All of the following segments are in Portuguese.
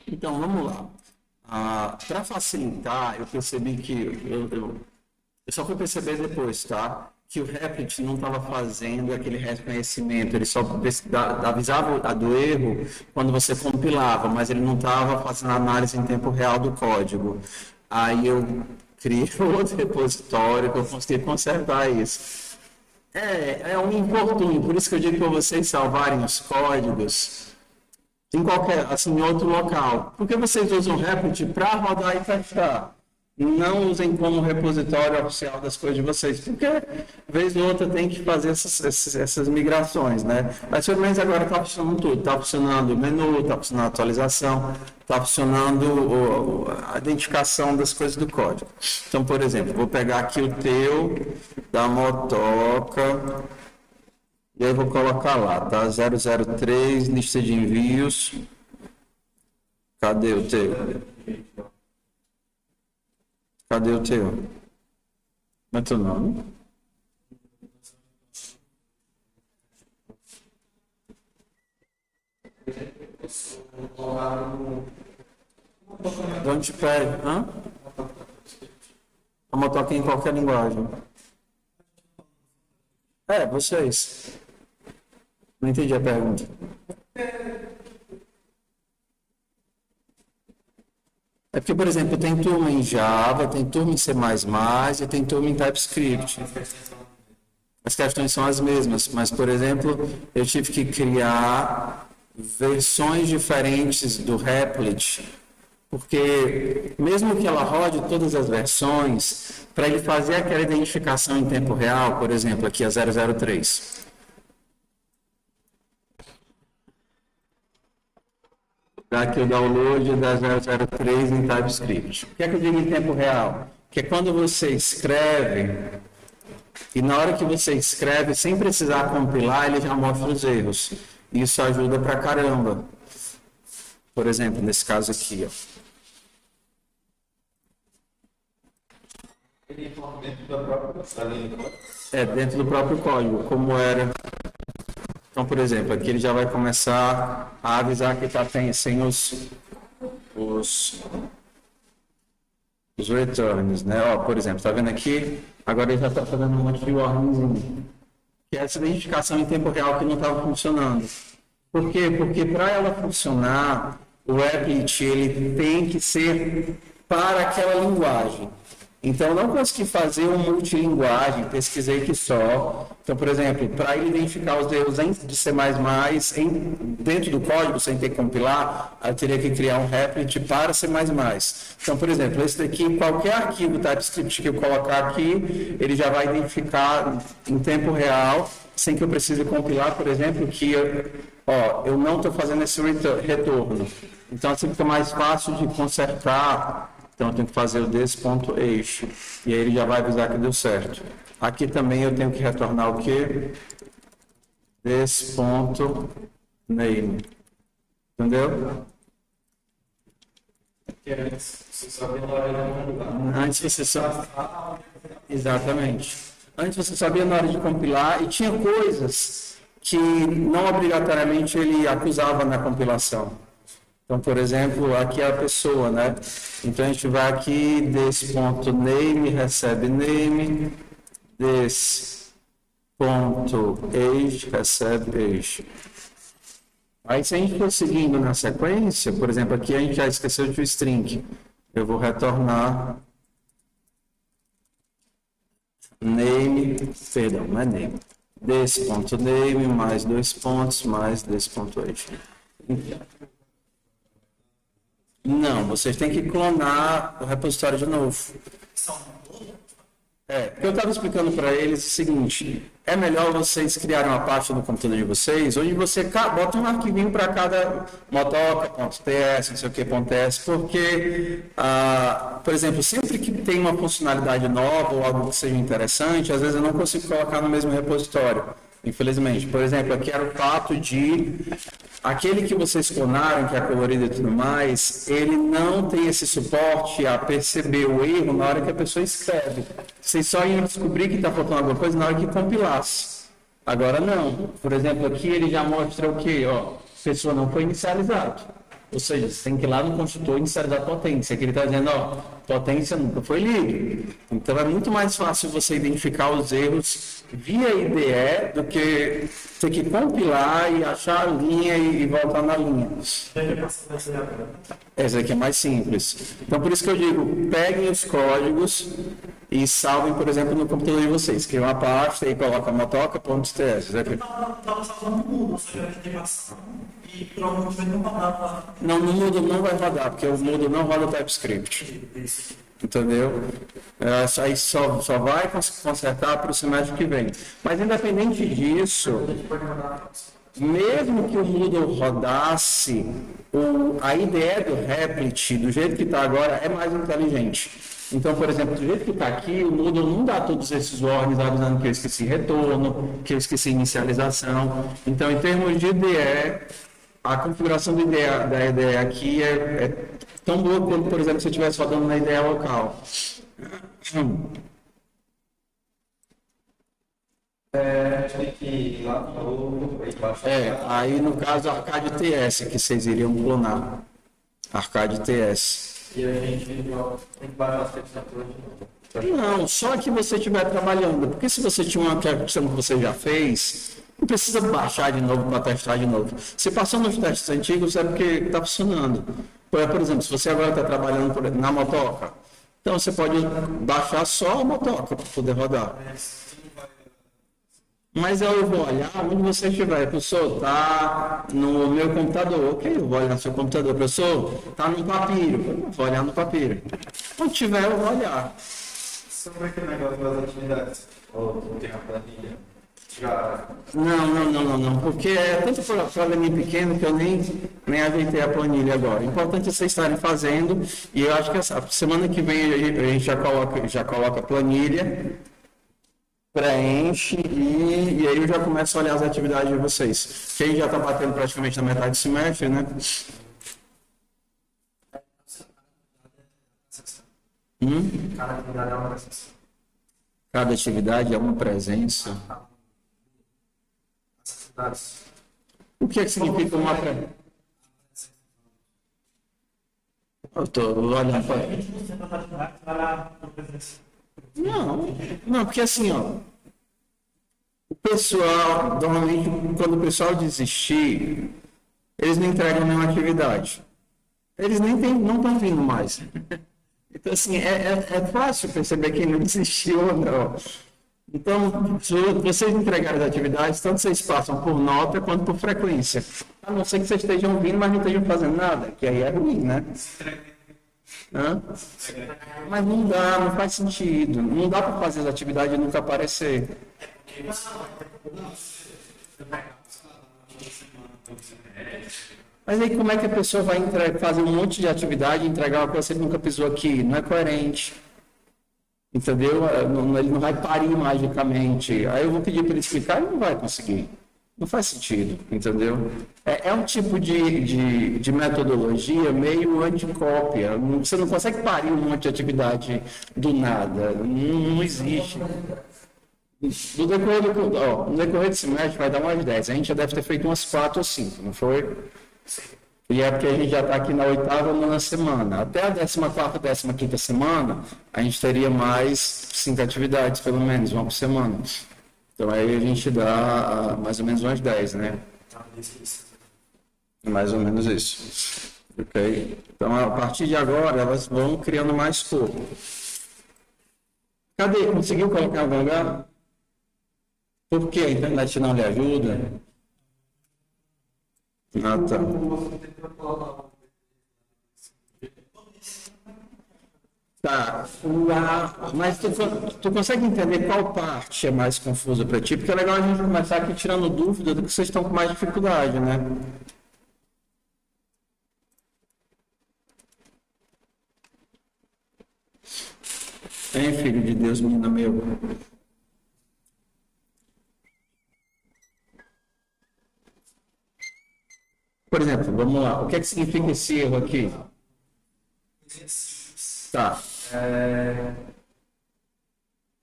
Então, vamos lá. Para facilitar, eu percebi que eu só fui perceber depois, tá? Que o Replit não estava fazendo aquele reconhecimento, ele só avisava do erro quando você compilava, mas ele não estava fazendo a análise em tempo real do código. Aí eu criei outro repositório que eu consegui consertar isso. É um infortúnio, por isso que eu digo para vocês salvarem os códigos em qualquer, assim, em outro local. Por que vocês usam o Replit para rodar e fechar? Não usem como repositório oficial das coisas de vocês, porque vez ou outra tem que fazer essas migrações, né? Mas pelo menos agora está funcionando tudo, está funcionando o menu, está funcionando a atualização, está funcionando a identificação das coisas do código. Então, por exemplo, vou pegar aqui o teu da motoca e aí vou colocar lá, tá? 003, lista de envios. Cadê o teu? Cadê o teu? Não é teu nome? Onde pede? Hã? A motoca em qualquer linguagem. Vocês. Não entendi a pergunta. É porque, por exemplo, tem turma em Java, tem turma em C++ e tem turma em TypeScript. As questões são as mesmas, mas, por exemplo, eu tive que criar versões diferentes do Replit, porque mesmo que ela rode todas as versões, para ele fazer aquela identificação em tempo real, por exemplo, aqui a 003. Dá aqui o download da 003 em TypeScript. O que é que eu digo em tempo real? Que é quando você escreve, e na hora que você escreve, sem precisar compilar, ele já mostra os erros. Isso ajuda pra caramba. Por exemplo, nesse caso aqui, ó. Dentro do próprio código, como era. Então, por exemplo, aqui ele já vai começar a avisar que está sem os returns, né? Ó, por exemplo, está vendo aqui? Agora ele já está fazendo um monte de warningzinho. Que é essa identificação em tempo real que não estava funcionando. Por quê? Porque para ela funcionar, o Replit ele tem que ser para aquela linguagem. Então, eu não consegui fazer um multilinguagem, pesquisei que só. Então, por exemplo, para ele identificar os erros de C++ dentro do código, sem ter que compilar, eu teria que criar um Replit para C++. Então, por exemplo, esse daqui, qualquer arquivo TypeScript que eu colocar aqui, ele já vai identificar em tempo real, sem que eu precise compilar, por exemplo, que eu não estou fazendo esse retorno. Então, assim fica mais fácil de consertar. Então, eu tenho que fazer o this.eixo. E aí ele já vai avisar que deu certo. Aqui também eu tenho que retornar o quê? This.name. Entendeu? Antes você sabia na hora de compilar. Antes você só... Exatamente. Antes você sabia na hora de compilar e tinha coisas que não obrigatoriamente ele acusava na compilação. Então, por exemplo, aqui é a pessoa, né? Então, a gente vai aqui, this.name, recebe name, this.age, recebe age. Aí, se a gente for seguindo na sequência, por exemplo, aqui a gente já esqueceu de um string. Eu vou retornar name, perdão, não é name. This.name mais 2 pontos mais this.age. Não, vocês têm que clonar o repositório de novo. Porque eu estava explicando para eles o seguinte, é melhor vocês criarem uma pasta no computador de vocês, onde você bota um arquivinho para cada motoca.ts, não sei o que, .ts, porque, por exemplo, sempre que tem uma funcionalidade nova ou algo que seja interessante, às vezes eu não consigo colocar no mesmo repositório. Infelizmente. Por exemplo, aqui era o fato de aquele que vocês clonaram, que é colorido e tudo mais, ele não tem esse suporte a perceber o erro na hora que a pessoa escreve. Vocês só iam descobrir que está faltando alguma coisa na hora que compilasse. Agora não. Por exemplo, aqui ele já mostra o quê? A pessoa não foi inicializada. Ou seja, você tem que ir lá no construtor inicializar a potência, que ele está dizendo, ó, potência nunca foi lido. Então é muito mais fácil você identificar os erros via IDE do que ter que compilar e achar a linha e voltar na linha. Essa aqui é mais simples. Então por isso que eu digo, peguem os códigos e salvem, por exemplo, no computador de vocês. Criam uma pasta e coloca motoca.ts. Não, no Moodle não vai rodar, porque o Moodle não roda TypeScript. Entendeu? Isso aí só vai consertar para o semestre que vem. Mas independente disso, mesmo que o Moodle rodasse, a ideia do Replit, do jeito que está agora, é mais inteligente. Então, por exemplo, do jeito que está aqui, o Moodle não dá todos esses warnings avisando que eu esqueci retorno, que eu esqueci inicialização. Então, em termos de IDE, a configuração da IDE aqui é tão boa quanto, por exemplo, se eu estivesse rodando na IDE local. Aí no caso Arcade TS que vocês iriam clonar. Arcade TS. E a gente tem que baixar as temperaturas de novo. Não, só que você estiver trabalhando. Porque se você tinha uma questão que você já fez, não precisa baixar de novo para testar de novo. Se passou nos testes antigos, é porque está funcionando. Por exemplo, se você agora está trabalhando na motoca, então você pode baixar só a motoca para poder rodar. Mas eu vou olhar onde você estiver. Professor, está no meu computador. Ok, eu vou olhar no seu computador. Professor, está no papiro. Eu vou olhar no papiro. Onde tiver, eu vou olhar. Sobre aquele negócio das atividades, ou tem a planilha, já... Não, porque é tanto probleminha pequeno que eu nem ajeitei a planilha agora. O importante é vocês estarem fazendo, e eu acho que essa semana que vem a gente já coloca a planilha, preenche e aí eu já começo a olhar as atividades de vocês. Que aí já está batendo praticamente na metade do semestre, né? Cada atividade é uma presença. O que é que significa uma presença? Eu estou olhando para... Não, porque assim, ó, o pessoal, normalmente, quando o pessoal desistir, eles não entregam nenhuma atividade. Eles não estão vindo mais. Então, assim, é fácil perceber quem não desistiu ou não. Então, se vocês entregarem as atividades, tanto vocês passam por nota quanto por frequência. A não ser que vocês estejam ouvindo, mas não estejam fazendo nada, que aí é ruim, né? Mas não dá, não faz sentido. Não dá para fazer as atividades e nunca aparecer. Mas aí como é que a pessoa vai fazer um monte de atividade e entregar uma coisa que ele nunca pisou aqui? Não é coerente. Entendeu? Ele não vai parir magicamente. Aí eu vou pedir para ele explicar e não vai conseguir. Não faz sentido, entendeu? É um tipo de metodologia meio anticópia. Você não consegue parir um monte de atividade do nada. Não existe. No decorrer do semestre vai dar umas 10. A gente já deve ter feito umas 4 ou 5, não foi? E é porque a gente já está aqui na 8ª ou 9ª semana. Até a 14ª, 15ª semana, a gente teria mais 5 atividades, pelo menos, uma por semana. Então aí a gente dá mais ou menos umas 10, né? Mais ou menos isso. Ok? Então a partir de agora elas vão criando mais corpo. Cadê? Conseguiu colocar em algum lugar? Por que a internet não lhe ajuda? Ah, tá. Tá, mas tu consegue entender qual parte é mais confusa para ti? Porque é legal a gente começar aqui tirando dúvida do que vocês estão com mais dificuldade, né? Hein, filho de Deus, menino meu? Por exemplo, vamos lá. O que é que significa esse erro aqui? Tá.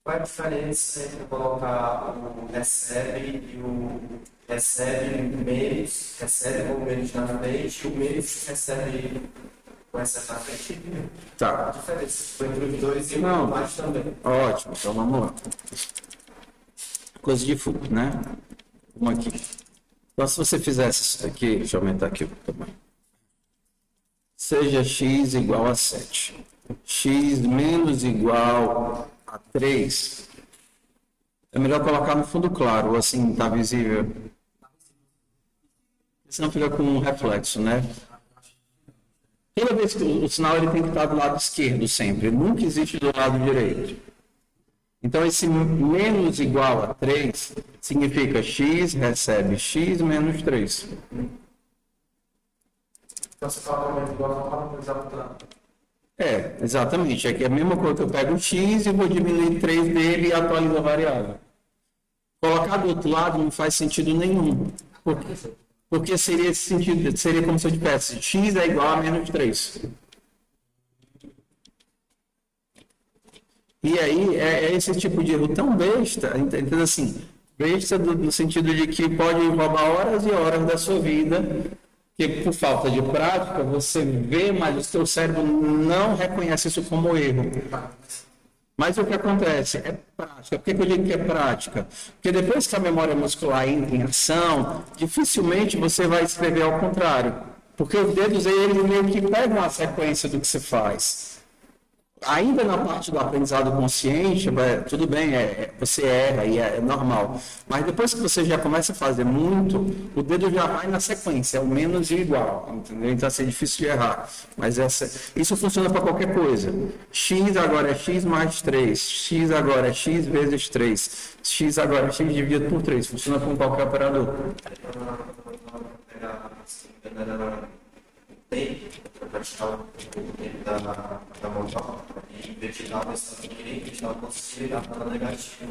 Qual é a diferença entre colocar o recebe e o recebe com menos na frente e o menos recebe com essa na frente? Tá. A diferença entre os dois e o Não. mais também. Ótimo, então vamos lá. Coisa de full, né? Vamos aqui. Então, se você fizesse isso daqui, deixa eu aumentar aqui o tamanho. Seja x igual a 7. X menos igual a 3. É melhor colocar no fundo claro, ou assim, está visível. Senão fica com um reflexo, né? Toda vez que o sinal ele tem que estar do lado esquerdo sempre, ele nunca existe do lado direito. Então, esse menos igual a 3 significa x recebe x menos 3. Então, você fala menos igual a exato. Exatamente. Aqui é a mesma coisa que eu pego o x e vou diminuir 3 dele e atualizo a variável. Colocar do outro lado não faz sentido nenhum. Porque seria esse sentido, seria como se eu tivesse x é igual a menos 3. E aí é esse tipo de erro tão besta, entendeu assim? Besta no sentido de que pode roubar horas e horas da sua vida, que por falta de prática você vê, mas o seu cérebro não reconhece isso como erro. Mas o que acontece? É prática. Por que eu digo que é prática? Porque depois que a memória muscular entra em ação, dificilmente você vai escrever ao contrário. Porque os dedos, eles meio que pegam a sequência do que você faz. Ainda na parte do aprendizado consciente, tudo bem, você erra e é normal. Mas depois que você já começa a fazer muito, o dedo já vai na sequência, é o menos e o igual, entendeu? Então, assim, é difícil de errar. Mas isso funciona para qualquer coisa. X agora é x mais 3, x agora é x vezes 3, x agora é x dividido por 3. Funciona com qualquer operador. Da montão e vertical essa aqui vertical conseguir ligar para negativo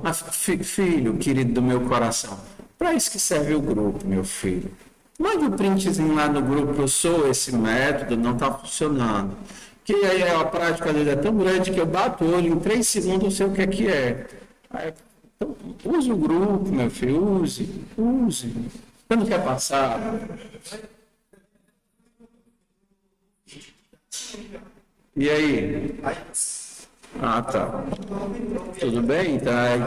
Mas, filho querido do meu coração, para isso que serve o grupo, meu filho. Mande um printzinho lá no grupo, eu sou esse método, não está funcionando. Que aí a prática dele é tão grande que eu bato o olho em 3 segundos, eu sei o que é. Então, use o grupo, meu filho, use. Você não quer passar? E aí? Ah, tá. Tudo bem? Tá.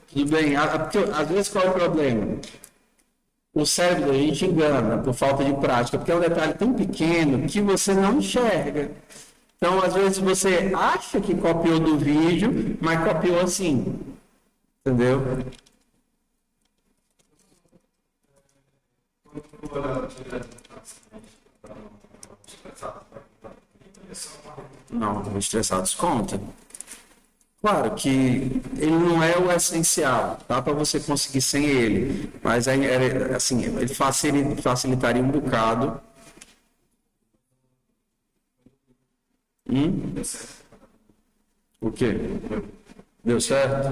Tudo bem. Porque, às vezes, qual é o problema? O cérebro a gente engana por falta de prática, porque é um detalhe tão pequeno que você não enxerga. Então, às vezes, você acha que copiou do vídeo, mas copiou assim. Entendeu? Não, estressados conta. Claro que ele não é o essencial, dá para você conseguir sem ele, mas assim, ele facilitaria um bocado. O quê? Deu certo?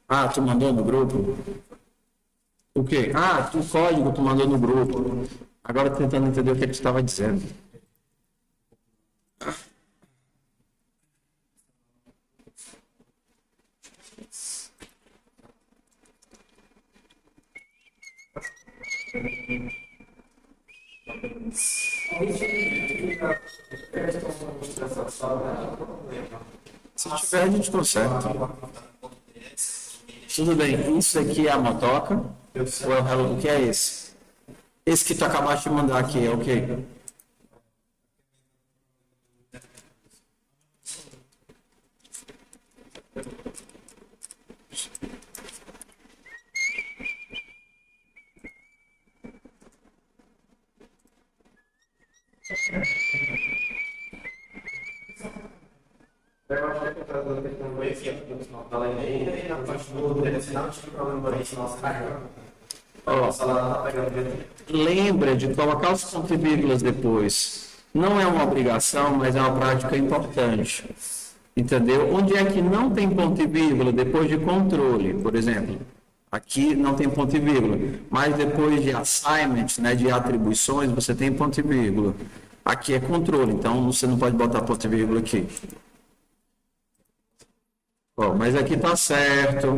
Ah, tu mandou no grupo? O quê? Ah, o código tu mandou no grupo. Agora tô tentando entender o que tu estava dizendo. Se tiver, a gente conserta. Tudo bem, isso aqui é a motoca? Ou o que é esse? Esse que tu acabaste de mandar aqui é o quê? Eu acho que a tecnologia da Lenei e na parte do direcional tinha problema para isso, nossa carga. Lembra de colocar os pontos e vírgulas depois. Não é uma obrigação, mas é uma prática importante. Entendeu? Onde é que não tem ponto e vírgula depois de controle, por exemplo? Aqui não tem ponto e vírgula, mas depois de assignment, né, de atribuições, você tem ponto e vírgula. Aqui é controle, então você não pode botar ponto e vírgula aqui. Ó, mas aqui tá certo.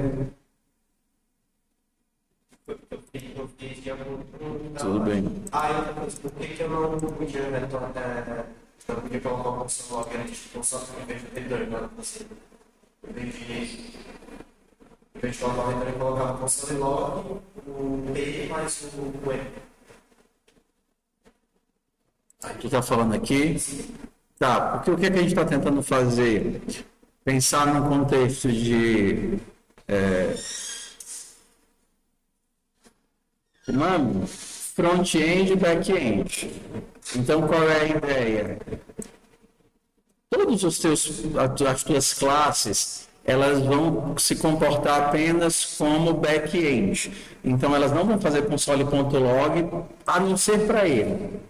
Eu fiz de acordo com... Tudo bem. Outra coisa, por que eu não podia retornar, eu podia colocar uma função log antes de função em vez de retorno, não é possível. Em vez de colocar o retorno, eu colocava a função de log, o P mais o E. Tu tá falando aqui? Tá, porque o que a gente está tentando fazer? Pensar num contexto de... front-end e back-end. Então, qual é a ideia? Todos os as tuas classes, elas vão se comportar apenas como back-end. Então, elas não vão fazer console.log, a não ser para ele.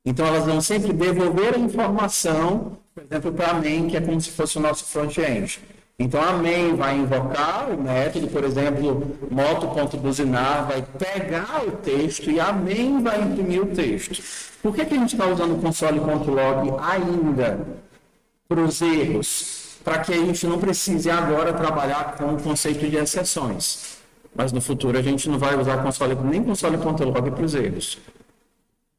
Então, elas vão sempre devolver a informação, por exemplo, para a main, que é como se fosse o nosso front-end. Então, a main vai invocar o método, por exemplo, moto.buzinar, vai pegar o texto e a main vai imprimir o texto. Por que a gente está usando o console.log ainda para os erros? Para que a gente não precise agora trabalhar com o conceito de exceções. Mas no futuro a gente não vai usar nem console.log para os erros.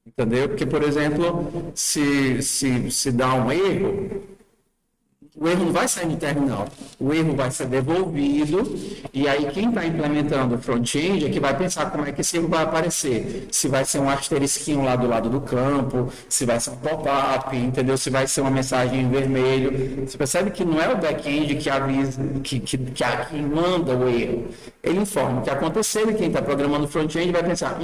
Entendeu? Porque, por exemplo, se dá um erro, o erro não vai sair no terminal, o erro vai ser devolvido, e aí quem está implementando o front-end é que vai pensar como é que esse erro vai aparecer. Se vai ser um asterisquinho lá do lado do campo, se vai ser um pop-up, entendeu? Se vai ser uma mensagem em vermelho. Você percebe que não é o back-end que avisa, que manda o erro. Ele informa o que aconteceu e quem está programando o front-end vai pensar,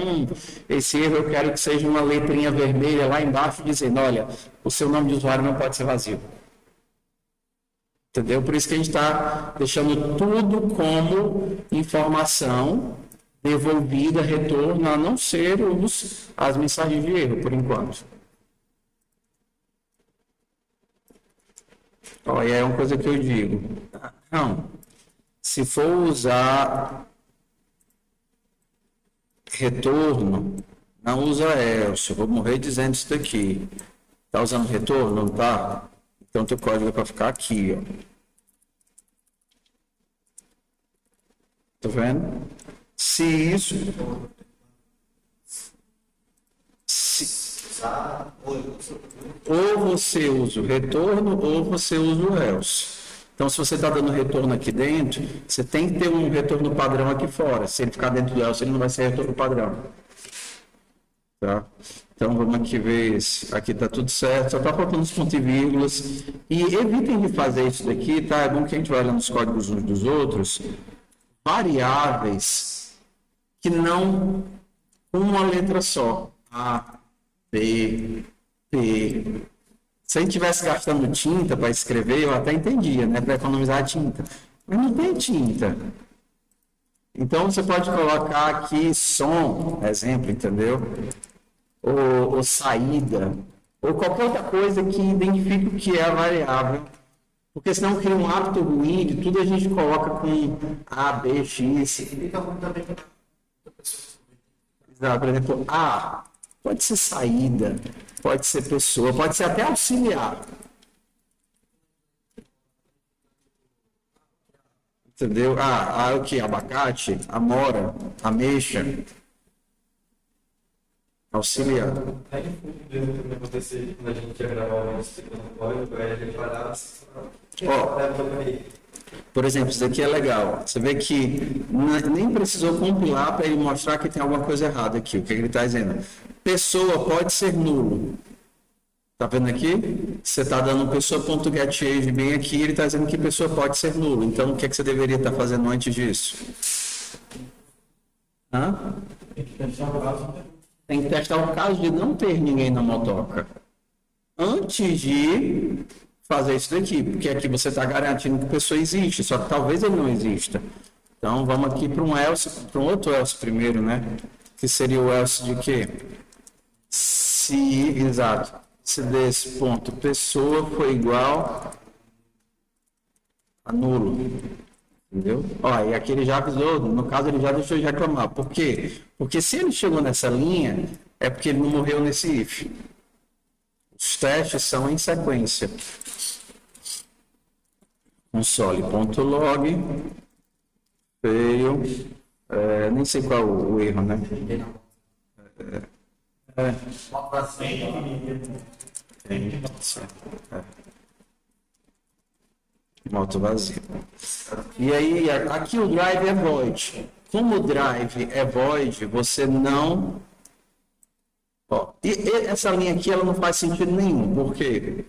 esse erro eu quero que seja uma letrinha vermelha lá embaixo dizendo, olha, o seu nome de usuário não pode ser vazio. Entendeu? Por isso que a gente está deixando tudo como informação devolvida, retorno, a não ser as mensagens de erro, por enquanto. Ó, e é uma coisa que eu digo. Não, se for usar retorno, não usa else. Eu vou morrer dizendo isso daqui. Está usando retorno? Não está? Então, teu código é para ficar aqui, ó. Tá vendo? Ou você usa o retorno, ou você usa o else. Então, se você está dando retorno aqui dentro, você tem que ter um retorno padrão aqui fora. Se ele ficar dentro do else, ele não vai ser retorno padrão. Tá? Então, vamos aqui ver se aqui está tudo certo. Só está faltando os pontos e vírgulas. E evitem de fazer isso daqui, tá? É bom que a gente vai olhando os códigos uns dos outros. Variáveis que não uma letra só. A, B, P. Se a gente estivesse gastando tinta para escrever, eu até entendia, né? Para economizar a tinta. Mas não tem tinta. Então, você pode colocar aqui som, exemplo, entendeu? Ou saída, ou qualquer outra coisa que identifique o que é a variável. Porque senão cria um hábito ruim de tudo a gente coloca com A, B, X. Exato, por exemplo, A pode ser saída, pode ser pessoa, pode ser até auxiliar. Entendeu? O que? Abacate, amora, ameixa. Auxiliar. Aí mesmo também acontecer quando a gente ia gravar o código, aí a gente falava assim, por exemplo, isso daqui é legal. Você vê que nem precisou compilar para ele mostrar que tem alguma coisa errada aqui. O que ele está dizendo? Pessoa pode ser nulo. Tá vendo aqui? Você está dando pessoa.getAge bem aqui, ele está dizendo que pessoa pode ser nulo. Então, o que você deveria estar fazendo antes disso? Tem que testar o caso de não ter ninguém na motoca. Antes de fazer isso daqui, porque aqui você está garantindo que a pessoa existe, só que talvez ele não exista. Então, vamos aqui para um else, para um outro else primeiro, né? Que seria o else de quê? Exato. Se desse ponto pessoa foi igual a nulo. Entendeu? Ó, e aqui ele já avisou, no caso ele já deixou de reclamar. Por quê? Porque se ele chegou nessa linha, é porque ele não morreu nesse if. Os testes são em sequência. Console.log, fail, nem sei qual o erro, né? Moto vazio. E aí, aqui o drive é void. Como o drive é void, você não... Ó, e essa linha aqui, ela não faz sentido nenhum. Por quê?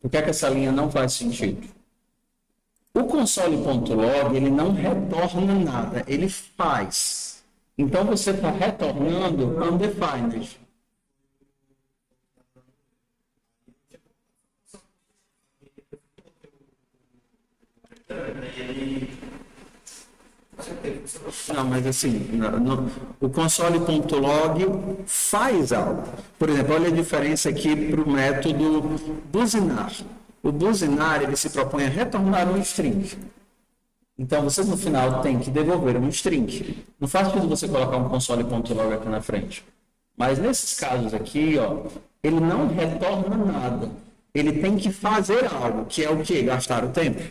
Por que é que essa linha não faz sentido? O console.log, ele não retorna nada, ele faz. Então, você está retornando undefined. Não, mas assim, o console.log faz algo. Por exemplo, olha a diferença aqui para o método buzinar. O buzinar, ele se propõe a retornar um string. Então, você no final tem que devolver um string. Não faz sentido você colocar um console.log aqui na frente. Mas nesses casos aqui, ó, ele não retorna nada. Ele tem que fazer algo, que é o quê? Gastar o tempo.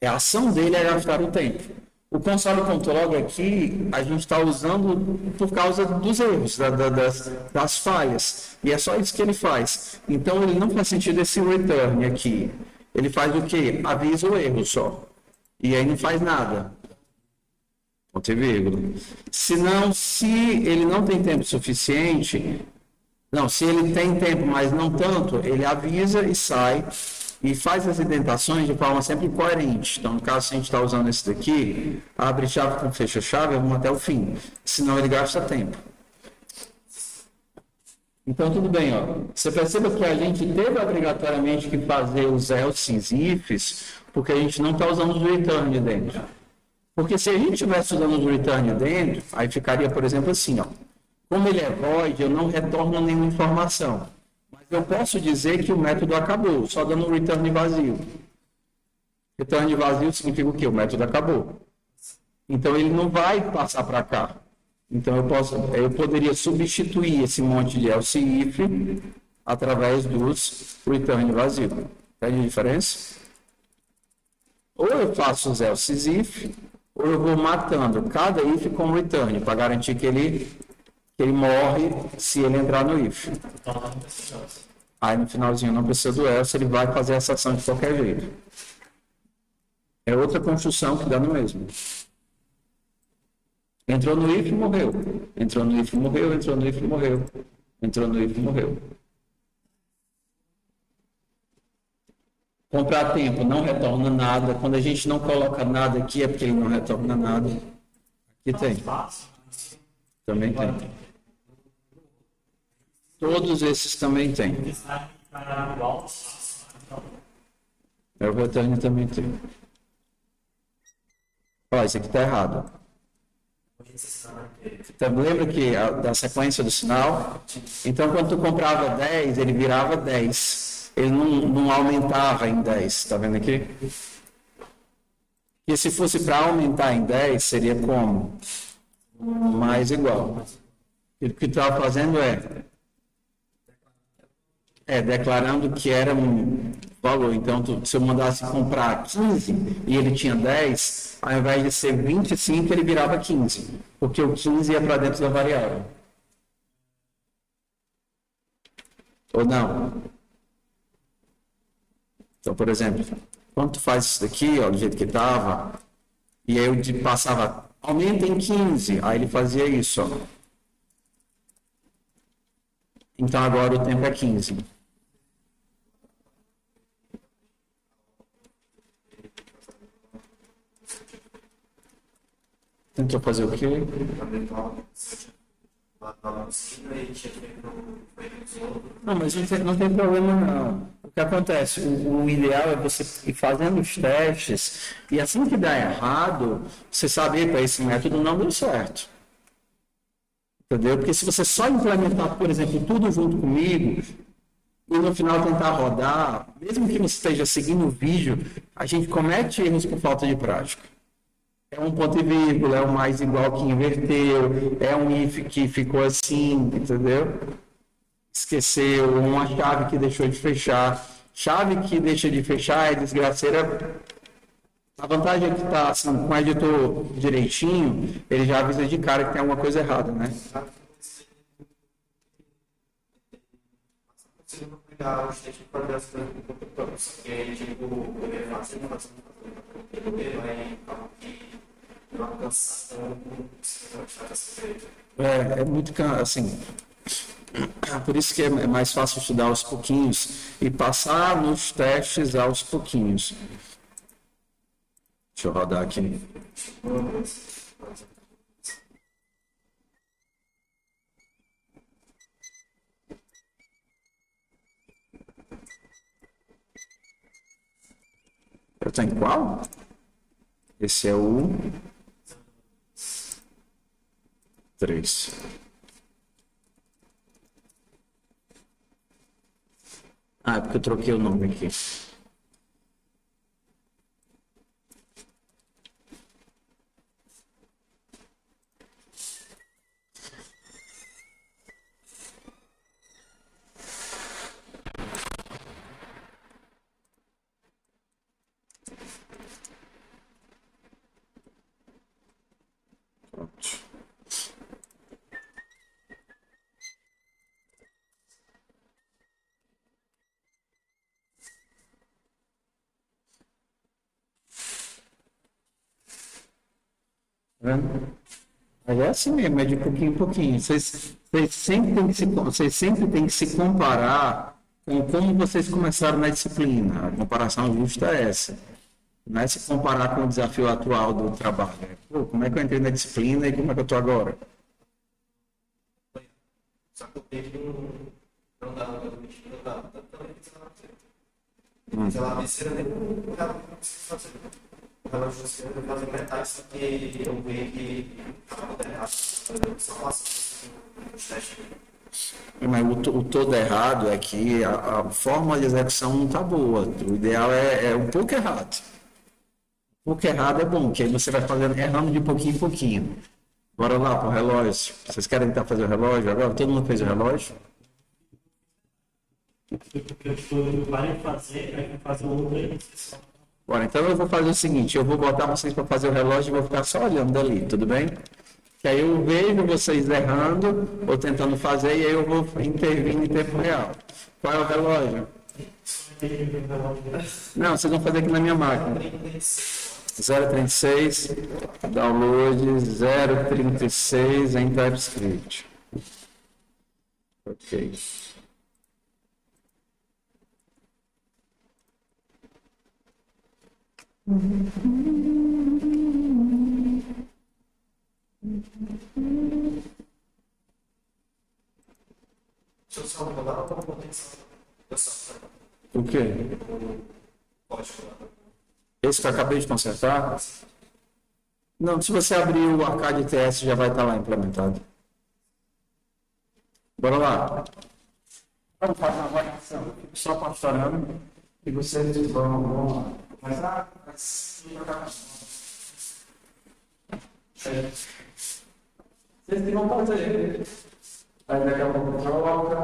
A ação dele é gastar o tempo. O console.log aqui, a gente está usando por causa dos erros, das falhas. E é só isso que ele faz. Então, ele não faz sentido esse return aqui. Ele faz o quê? Avisa o erro só. E aí não faz nada. Ponto e vírgula. Senão, se ele não tem tempo suficiente... Não, se ele tem tempo, mas não tanto, ele avisa e sai e faz as indentações de forma sempre coerente. Então, no caso, se a gente está usando esse daqui, abre chave com fecha chave, vamos até o fim. Senão, ele gasta tempo. Então, tudo bem, ó. Você perceba que a gente teve obrigatoriamente que fazer os else e ifs, porque a gente não está usando os return dentro. Porque se a gente estivesse usando os return dentro, aí ficaria, por exemplo, assim, ó. Como ele é void, eu não retorno nenhuma informação. Mas eu posso dizer que o método acabou, só dando um return vazio. Return vazio significa o quê? O método acabou. Então, ele não vai passar para cá. Então, eu poderia substituir esse monte de else if através dos return vazio. Entende a diferença? Ou eu faço os else if, ou eu vou matando cada if com return, para garantir que ele morre se ele entrar no if. Aí no finalzinho não precisa do else, ele vai fazer essa ação de qualquer jeito. É outra construção que dá no mesmo. Entrou no if, morreu. Entrou no if, morreu. Entrou no if, morreu. Entrou no if, morreu. Comprar tempo não retorna nada. Quando a gente não coloca nada aqui é porque ele não retorna nada. Aqui tem. Também tem. Todos esses também tem. O return também tem. Ó, esse aqui está errado. Então, lembra que da sequência do sinal? Então, quando tu comprava 10, ele virava 10. Ele não aumentava em 10. Está vendo aqui? E se fosse para aumentar em 10, seria como? Mais igual. O que tu estava fazendo declarando que era um valor. Então, se eu mandasse comprar 15 e ele tinha 10, ao invés de ser 25, ele virava 15. Porque o 15 ia para dentro da variável. Ou não? Então, por exemplo, quando tu faz isso daqui, ó, do jeito que estava, e aí eu passava, aumenta em 15, aí ele fazia isso, ó. Então, agora o tempo é 15. Tentou fazer o quê? Não, mas não tem problema não. O que acontece? O ideal é você ir fazendo os testes e assim que dá errado, você saber que esse método não deu certo. Entendeu? Porque se você só implementar, por exemplo, tudo junto comigo, e no final tentar rodar, mesmo que não esteja seguindo o vídeo, a gente comete erros por falta de prática. É um ponto e vírgula, é um mais igual que inverteu, é um if que ficou assim, entendeu? Esqueceu, uma chave que deixou de fechar. Chave que deixa de fechar é desgraceira. A vantagem é que está assim, com o editor direitinho, ele já avisa de cara que tem alguma coisa errada, né? Você não pegar os textos para as coisas do computador, que aí, tipo, ele é fácil de fazer ele vai não alcançar É muito assim. Por isso que é mais fácil estudar aos pouquinhos e passar nos testes aos pouquinhos. Deixa eu rodar aqui. Eu tenho qual? Esse é o 3. Ah, é porque eu troquei o nome aqui. Pronto. Vendo? Mas é assim mesmo, é de pouquinho em pouquinho. Vocês sempre têm que se comparar com como vocês começaram na disciplina. A comparação justa é essa. Não é se comparar com o desafio atual do trabalho. Pô, como é que eu entrei na disciplina e como é que eu estou agora? Só que o tempo não dá, não dá. Também sei lá, terceira nem não fazer. Ela você vai fazer metade, só que eu vejo que estava errado. Só faço os testes. Mas o todo errado é que a forma de execução não está boa. O ideal é um pouco errado. Um pouco errado é bom, que aí você vai fazendo, errando de pouquinho em pouquinho. Bora lá para o relógio. Vocês querem tentar fazer o relógio agora? Todo mundo fez o relógio? Porque eu estou vai fazer, vai fazer outra exercício. Bora, então eu vou fazer o seguinte, eu vou botar vocês para fazer o relógio e vou ficar só olhando dali, tudo bem? Que aí eu vejo vocês errando ou tentando fazer e aí eu vou intervir em tempo real. Qual é o relógio? Não, vocês vão fazer aqui na minha máquina. 036, download 036 em TypeScript. Ok. Se eu só rodar, eu vou atenção. Eu só O quê? pode rodar. Esse que eu acabei de consertar? Não, se você abrir o Arcade TS já vai estar lá implementado. Bora lá. Vamos fazer uma avaliação. Só pastorando e vocês vão lá. Mas vocês que vão fazer. Aí daqui a pouco troca,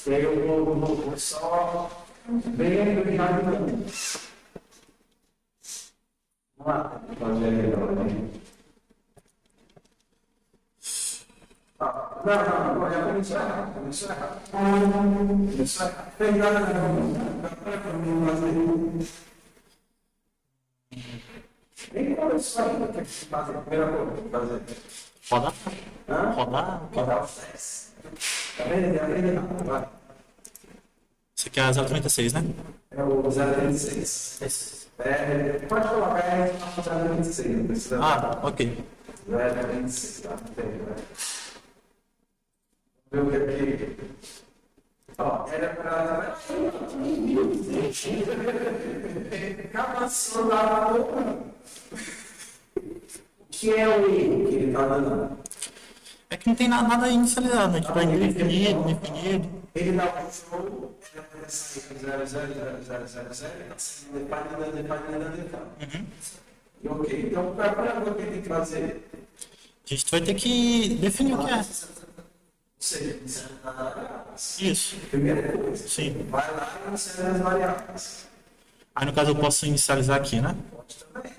eu vou só vendo e analisando. Vamos lá, fazer aqui. Não, já começou errado. Começou errado. Tem nada nem começou ainda, tem que fazer a primeira coisa. Fazer. Rodar? Hã? Rodar? Rodar os testes. Tá vendo? Vai. Isso aqui é a 036, né? É o 036. Pode colocar aí no 036, não precisa. Ah, ok. 036, tá? Não tem, né? Vamos ver o que aqui. Ó, era para. Acaba da boca. O que é o erro que ele está dando? É que não tem nada inicializado, né? Tipo, é indefinido, indefinido. Ele dá um show, vai sair 0,00000, está sendo define. Ok, então qual é a coisa que ele tem que fazer? A gente vai ter que definir o que é. Ou seja, inicializar as variáveis. Isso. Primeira coisa, Sim. vai lá e inicializa as variáveis. Aí no caso eu posso inicializar aqui, né? Pode também.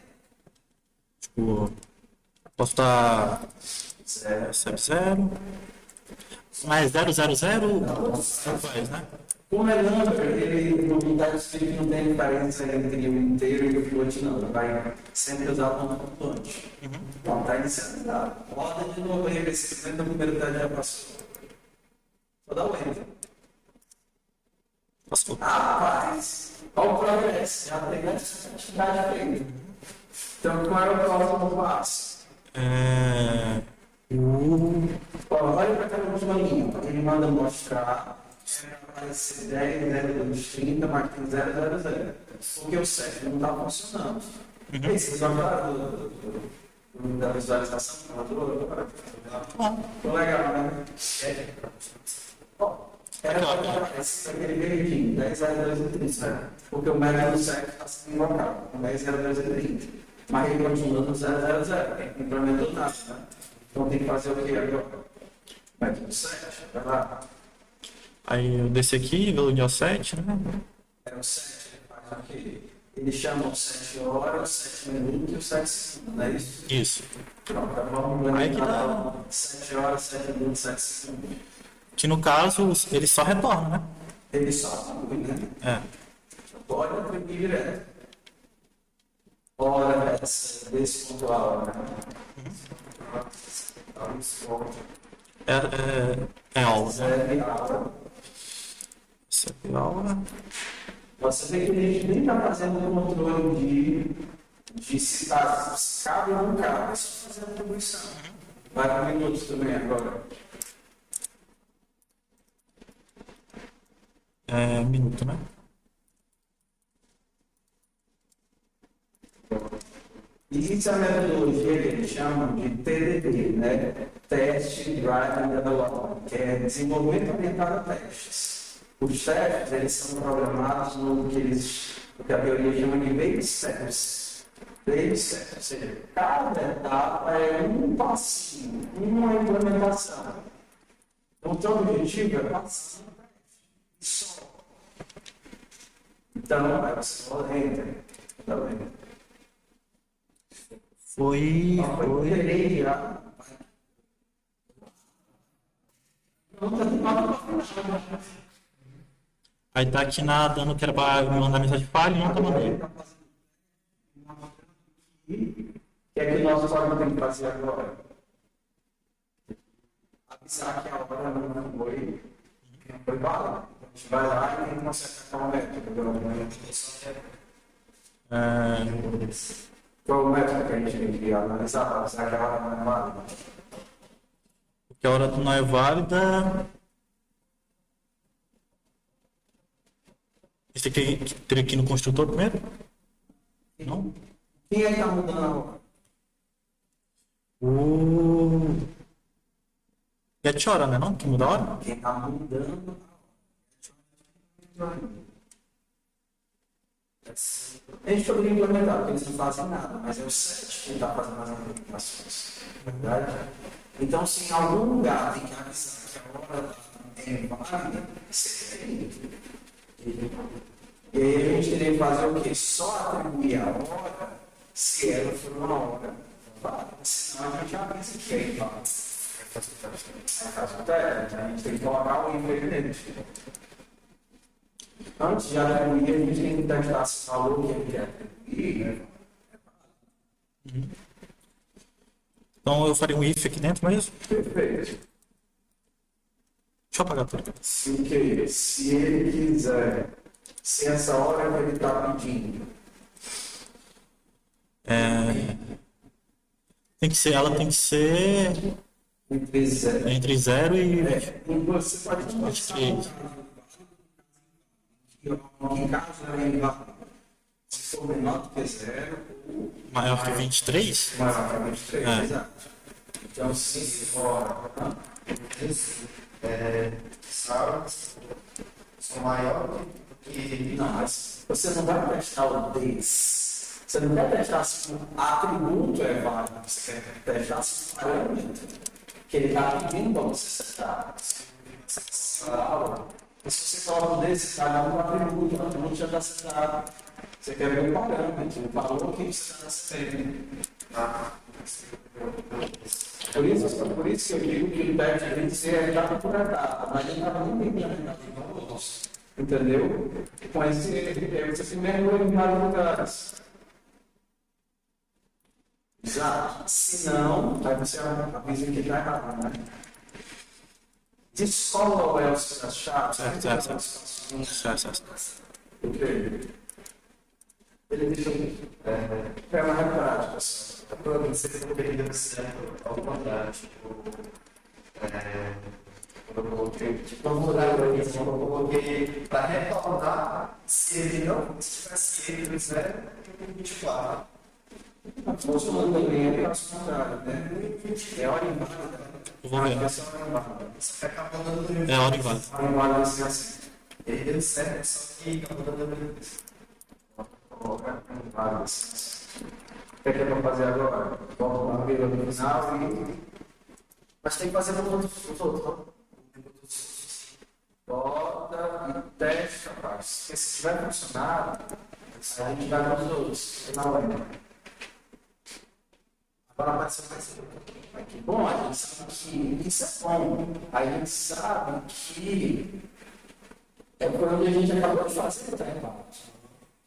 Tipo, posso estar Zero. 0, mais 000, não faz, né? Como é number, ele não está escrito, não tem diferença entre o inteiro e o float, não. Ele vai sempre usar o nome flutuante. Então, está inicializado. Roda de novo aí, esse segmento do primeiro teste já passou. Vou dar o enter. Passou. Rapaz, olha o progresso. Já tem essa quantidade feita. Então, qual é o próximo passo? Olha para aquela última linha. Ele manda mostrar. Vai ser 10, 30, mas tem 000. Porque o set não está funcionando. Vocês vão falar da visualização? Ficou legal, né? Esse aquele verdinho, 10, 30. Porque o método do set está sendo invocado, 10, 30. Mas ele continua no 000. Ele implementou nada, né? Então tem que fazer o que agora? Método 7, vai lá. Aí eu desci aqui, vou unir ao 7, né? É o 7, ele faz o quê? Ele chama o 7 horas, o 7 minutos e o 7 segundos, não é isso? Isso. Pronto, então vamos Aí que dá. lembrar 7 horas, 7 minutos, 7 segundos. Que no caso ele só retorna, né? Ele só atribui, né? É. Pode atribuir direto. Hora desse ponto a hora, né? É aula, né? Serve a hora. Isso aqui é aula. Você vê que a gente nem está fazendo o controle de se cabe ou não cabe, é só fazer a atribuição. Vai para minutos também agora. É minuto, né? Existe a metodologia que eles chamam de TDD, né? Test Driven Development, que é desenvolvimento orientado a testes. Os testes, eles são programados no que a teoria chama de baby steps. Baby steps, ou seja, cada etapa é um passinho, uma implementação. Então, o teu objetivo é passar no teste. Só. Então, aí você fala, entra. Tá bem. Foi. Aí tá aqui dando que era pra me mandar mensagem falha e nunca mandei. O que é que o nosso código tem que fazer agora? Avisar que a hora não foi válida. A gente vai lá e tem que consertar o método. Qual o método que a gente tem que analisar para avisar que a hora não é válida? Porque a hora não é válida. Você teria que ir no construtor primeiro? Não? Quem é que está mudando a hora? O get hora, né? Não? Que muda a hora? Quem está mudando a hora. A gente poderia implementar, porque eles não fazem nada, mas é o 7 que está fazendo as implementações. Verdade? Então, se em algum lugar tem que avisar que a hora é válida, você tem. E aí a gente teria que fazer o quê? Só atribuir a hora se ela for uma hora válida. Senão a gente avisa que é válida. A gente tem que colocar o if nele. Antes de atribuir, a gente tem que testar se o valor que ele quer atribuir. Então eu faria um if aqui dentro mesmo? Perfeito. Deixa eu apagar tudo. Se ele quiser, se essa hora que ele está pedindo. Ela tem que ser entre 0 e Você pode mostrar em caso ele vá, se for menor do que 0, maior que 23? maior que 23, exato. Então, se for salas são maiores do que. Não, mas você não vai testar o des. Você não quer testar se o atributo é válido, você quer testar se o parâmetro que ele está pedindo para você testar. E se você coloca o des, você está dando um atributo, o atributo já está setado. Você quer ver o parâmetro, o valor que você está recebendo. Por isso que eu digo que o teste tem que ser etapa por etapa, mas ele estava muito implementado em todos, entendeu? Com esse você primeiro em vários lugares. Exato. Se não, aí você avisa que está errado, né? Descola o Elcio das chaves. Certo. Ele deixa é mais prático, assim. Para você ter perdido certo ao contrário, quando eu coloquei, eu coloquei para retornar se ele não tivesse ele no 0,24. Funcionando também é o contrário, né? É hora inválida. Vou ver. Você acaba dando É hora inválida. Hora inválida assim. ele deu certo, só que acabou dando Colocar inválida assim. O que é para fazer agora? Volta uma vírgula no final e. mas tem que fazer os outros. Bota e testa, rapaz. Porque se tiver funcionado, a gente vai para os outros. Na hora. Agora apareceu mais Que bom, a gente sabe que isso é bom. A gente sabe que é por onde a gente acabou de fazer, tá errado.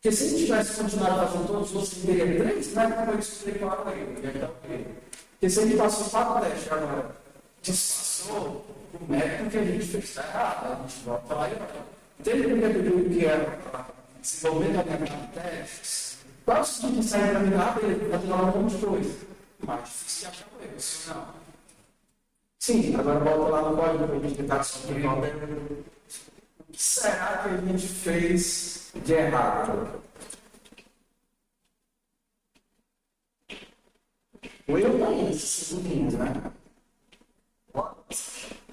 Porque se a gente tivesse continuado fazendo todos os outros, teria 3, não é como eu expliquei para ele. Porque se a gente passou 4 testes agora, disfarçou o método que a gente fez, está errado. A gente volta lá e vai. Então ele pediu que era desenvolvimento de testes. Qual o seguinte sai para mim lá, ele vai ter um monte de coisa. Mais difícil de achar o erro, se não. Sim, agora volta lá no código para a gente tentar descobrir o que será que a gente fez de errado. O erro está aí, esses segundinhos, né?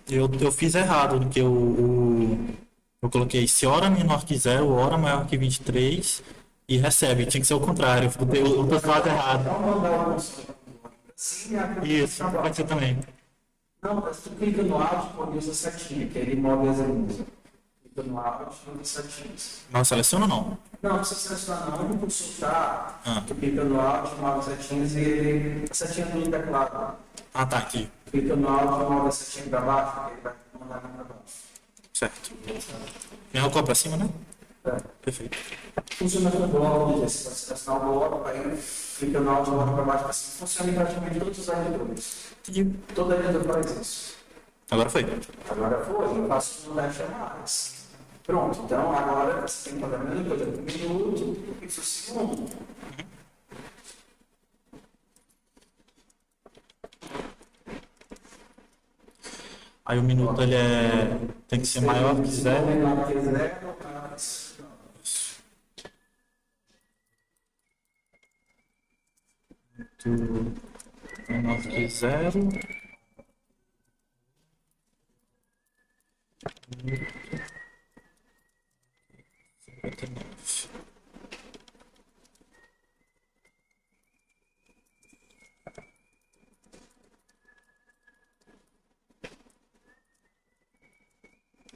Eu fiz errado, porque eu coloquei se hora menor que 0, hora maior que 23 e recebe. Tinha que ser o contrário. Eu tô falando errado. Então, mandar o Isso, pode ser também. não, mas tu clica no áudio e usa setinha, que ele move as linhas. Clica no áudio e usa setinhas. Não seleciona não. Não, não precisa selecionar não, vamos consultar. Ah. Tu clica no áudio, move as setinhas e ele. A setinha do teclado. Ah, tá aqui. Clica no áudio, move a setinha para baixo, que ele vai mandar para baixo. Certo. Vem a cor pra cima, né? É. Perfeito. Funciona com o bloco, você pode selecionar o bloco, aí clica no áudio, move para baixo, assim. Funciona em praticamente todos os editores. Entendi. Todo editor faz isso. Agora foi. Agora foi, eu faço um teste a mais. Pronto, então agora você tem que fazer a mesma coisa por minuto, isso segundo. Aí o minuto ele tem que ser maior que 0. Menor que 0, mas. Menor que 0.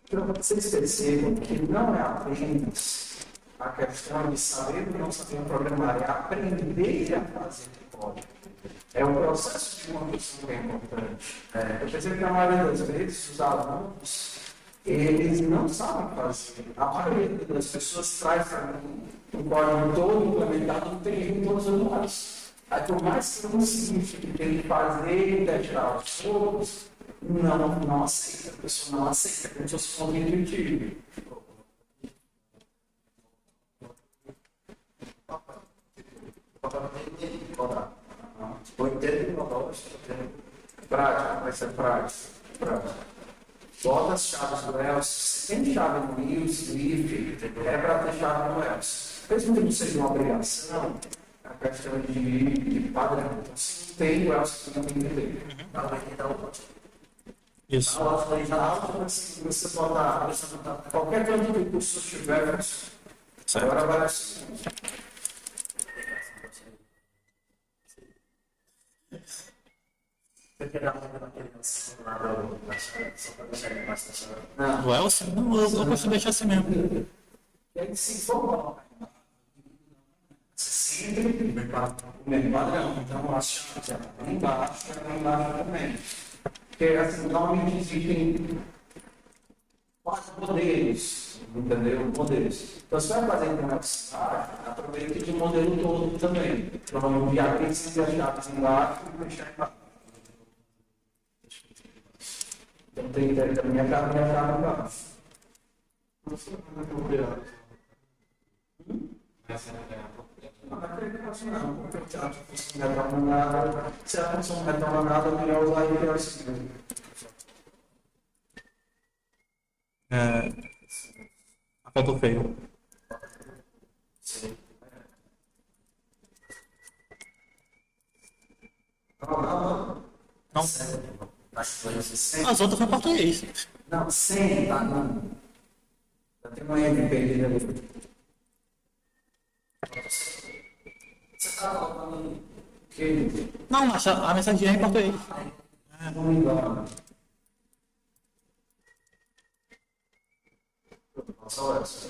Para vocês percebam que não é apenas a questão de saber ou não saber programar, é aprender a fazer código. É um processo de construção que é importante. Eu percebo que a maioria das vezes os alunos eles não sabem fazer. A maioria das pessoas traz para mim um código todo implementado, não tem erro em todos os lugares. Aí, por mais que não signifique que tem que fazer e testar os outros, não aceita, a pessoa não aceita, como se fosse contra-intuitivo. Prática, vai ser prática. Bota as chaves do Elcio. Se tem chave no Use, Live, é para ter chave no Elcio. Mesmo que não seja uma obrigação, é a questão de padrão. Então, se tem o Elcio, você não tem que entender. Ela vai tentar o código. Isso. A lógica aí da alta, você botar qualquer canto que o curso tiver, Certo. agora vai para o segundo. Você quer dar uma naquele simulado só para deixar ele mais funcionando? Não. O Elcio? Não, eu gosto de deixar assim mesmo. E aí, se for você sempre o mesmo padrão. Então, a chave é embaixo também. Porque, assim, normalmente existem 4 modelos, entendeu? Modelos. Então, se vai fazer internet, aproveita de modelo todo também. Provavelmente, já tem sempre as chaves embaixo e deixar embaixo. Então, tem que ter também a chave embaixo. Não porque o teatro funciona retornado. Se a função retornada, é melhor usar ele assim. A foto feio. Não. As outras foi português. Não, sem, tá? Não. Já tem uma M perdida ali. Você está falando o quê? Não, mas a mensagem é em português. Não me engano. Nossa, olha só.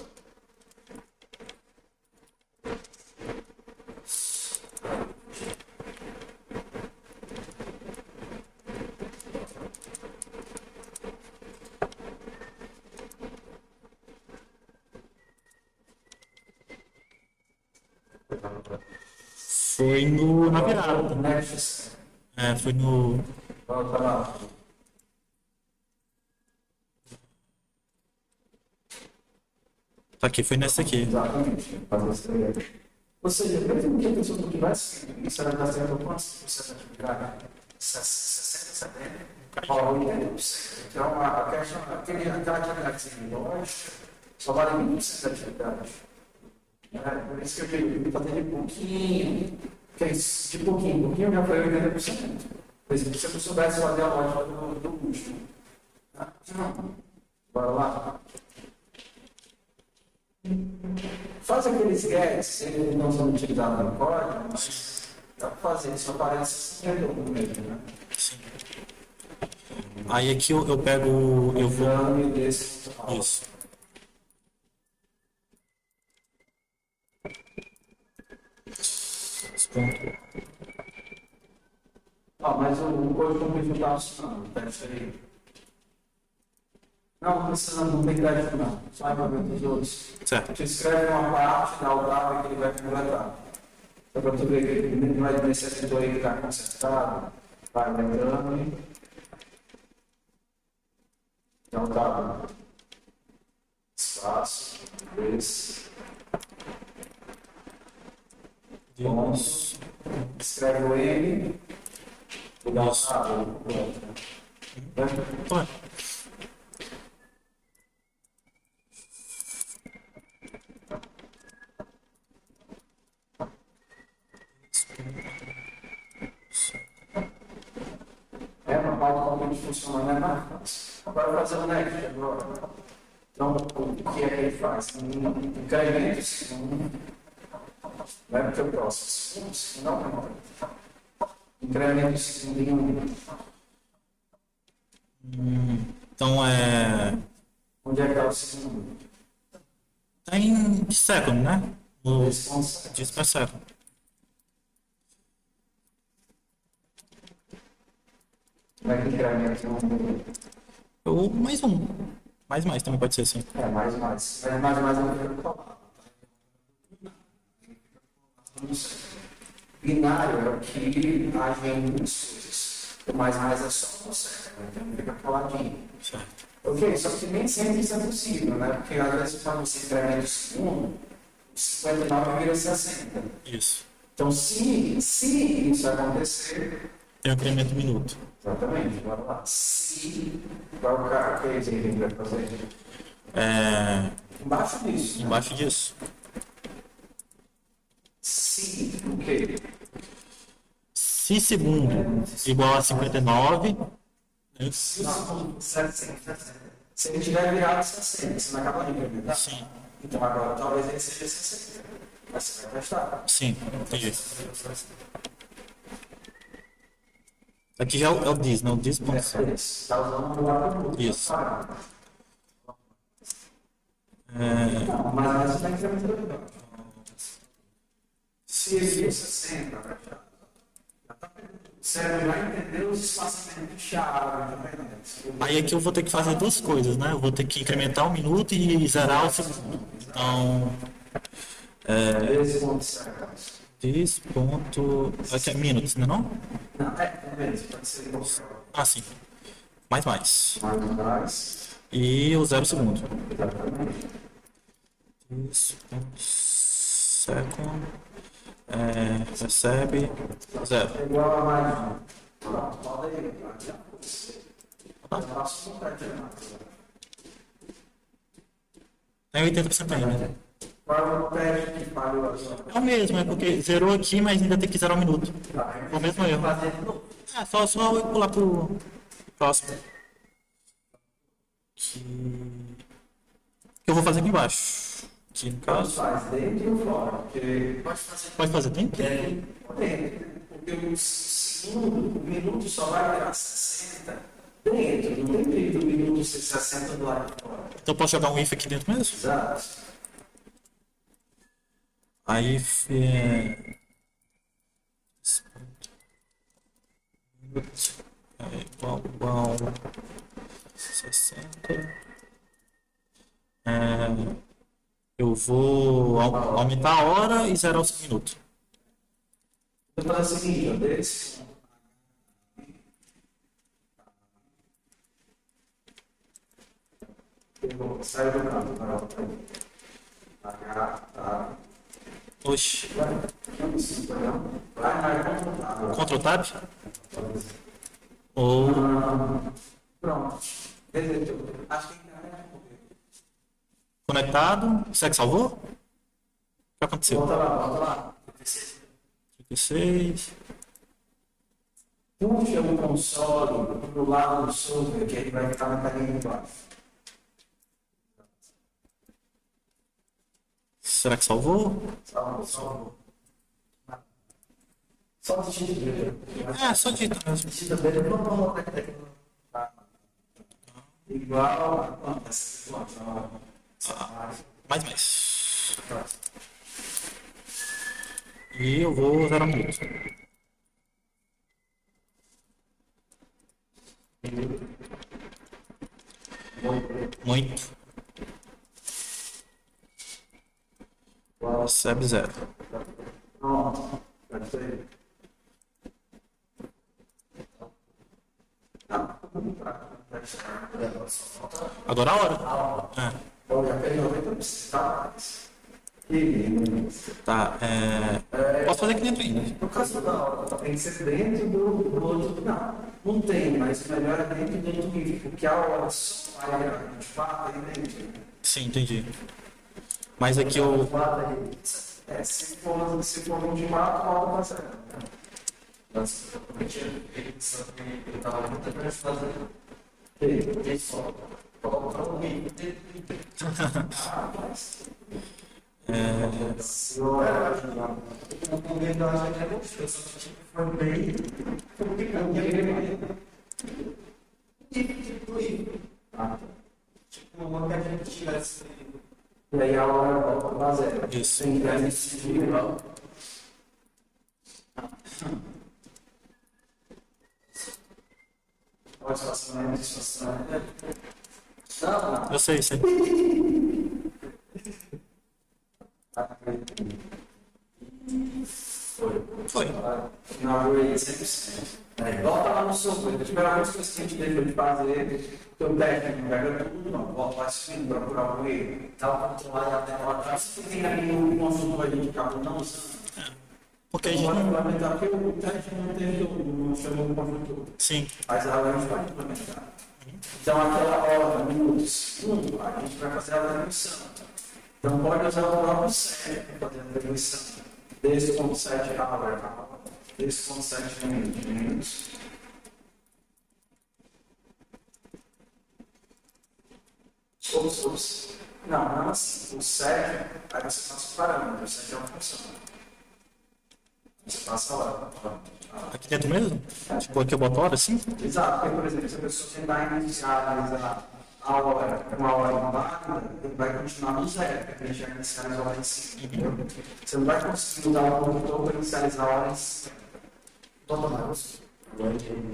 Foi na virada. Nexus. Foi no. Volta lá. Tá aqui, foi nessa aqui. Exatamente. Ou seja, mesmo que a pessoa não tivesse, isso era gastando quantos por cento de atividade? 60, 70? Ó, 80%. Então, aquela atividade de loja só vale 20% da atividade. Por isso que eu digo, tem que fazer de pouquinho. Porque de pouquinho já foi 80%. Por exemplo, se eu soubesse fazer a lógica do custo. Bora lá. Faz aqueles gags, eles não são utilizados no código, mas dá para fazer, só parece no mesmo, né? Sim. Aí aqui eu pego. Eu vou. Desse. Isso. Ponto. Mas o código não precisa estar assinando, tá isso aí. Não precisa, não tem crédito não, só para ver dos outros. Certo. Você escreve uma parte, dá o dado que ele vai completar. Só para tu ver que ele não vai necessitar aí que está consertado, vai lembrando. Então tá. Espaço, esse. Deus. Escreve o M. E dá o sábado. Tá. Uma parte como funciona, não é mais fácil. Agora fazer o next agora. Então, o que é que ele faz? Incremento segundo. Não é porque eu posso. Não. Incremento segundo em 1. Então Onde é que está o segundo? tá em second, né? No Responsa. diz per second. Como é que incrementa? Ou mais um. Mais também pode ser assim. Mais. Mas mais eu não quero falar. Binário é o que age em muitas coisas. O mais é só você. Então fica coladinho. Certo. Ok, só que nem sempre isso é possível, né? Porque às vezes quando você incrementa o segundo, o 59 vira 60. Isso. Então, se isso acontecer, Tem um incremento minuto. exatamente, bora lá. Se vai o cara que ele vai fazer. Embaixo disso. Né? Embaixo disso. Se o quê? Se segundo igual a 59, Não, 60. Se ele tiver virado 60, você não acaba de implementar? Sim. Então agora talvez ele seja 60. Mas você vai testar. Sim, entendi. Aqui já é o dis, não? Dis. Isso. Tá usando o lado Isso. Não, mas você está incrementando. Se ele viu 60, o cérebro vai entender os espaçamentos de chave. Aí aqui eu vou ter que fazer duas coisas, né? Eu vou ter que incrementar 1 minuto e zerar o segundo. Então, Esse ponto certo. dis ponto... Aqui é minutes, não é não? Não, mesmo. Pode ser Ah, sim. Mais. mais. E o 0 segundo. Exatamente. Dis ponto second. Recebe 0. É igual a mais um. Roda aí. Tem 80% ainda. Qual é o pé que falhou agora? É o mesmo, é porque zerou aqui, mas ainda tem que zerar 1 minuto. É o mesmo erro. Ah, só eu pular pro próximo. Que eu vou fazer aqui embaixo. Aqui no caso. Faz dentro ou fora? Porque Pode fazer dentro? dentro. Porque o minuto só vai virar 60 dentro. Não tem jeito do minuto ser 60 do lado de fora. Então eu posso jogar um if aqui dentro mesmo? Exato. Aí é igual 60. Eu vou aumentar a hora e zerar os minutos. Então é o seguinte, ó, desse. Sai do campo, tá? Oxi. Vai, Ctrl Tab? Ou. pronto. Deletou. Acho que a internet morreu. Conectado. Será que salvou? O que aconteceu? Volta lá. 36. Puxa o console pro lado do server, que ele vai ficar na carinha embaixo. Será que salvou? Salvou. Só digita dele. Só digita mesmo. Digita dele, não. Igual a Mais. E eu vou zerar 1 minuto. Muito. Recebe 0. Pronto. Perfeito. Agora a hora. Olha, fez 90%. Tá. Posso fazer aqui dentro ainda. No caso da hora, tem que ser dentro do outro. Não tem, mas o melhor é dentro do outro nível, porque a hora só vai virar 24 aí dentro. Sim, entendi. Mas aqui eu. Se for 24, a hora vai ser. Eu estava muito interessado em só colocar o link dentro Se eu ajudar. o momento eu acho que é bom, eu só tive que foi bem tipo uma que a gente tivesse E aí a hora volta para zero. Isso. Tem que dar esse nível. Pode estacionamento. Não. Eu sei. Foi. Inaugurei 100%. Volta lá no seu coisa. A primeira coisa que a gente deixou de fazer, o teu técnico pega tudo, não. Volta lá subindo, procurar o erro. Tal, controlar até lá atrás. Se tem ali um consultor ali que acabou não usando. Porque a gente Pode não. implementar, porque o técnico não teve, não chamou o consultor. Sim. Mas a gente vai implementar. Então, aquela hora, minutos, segundo, a gente vai fazer a atribuição. Então, pode usar o próprio cérebro para fazer a atribuição. Desse ponto 7 desse ponto 7 minutos. Não assim. O set, aí você passa os parâmetros. O set é uma função. Você passa lá. Aqui dentro mesmo? Tipo, aqui eu boto hora assim? Exato, porque, por exemplo, se a pessoa tentar inicializar a hora com a hora válida, ele vai continuar no zero, porque a gente vai inicializar a hora em cima, entendeu? Você não vai conseguir mudar o condutor para inicializar a hora em cima.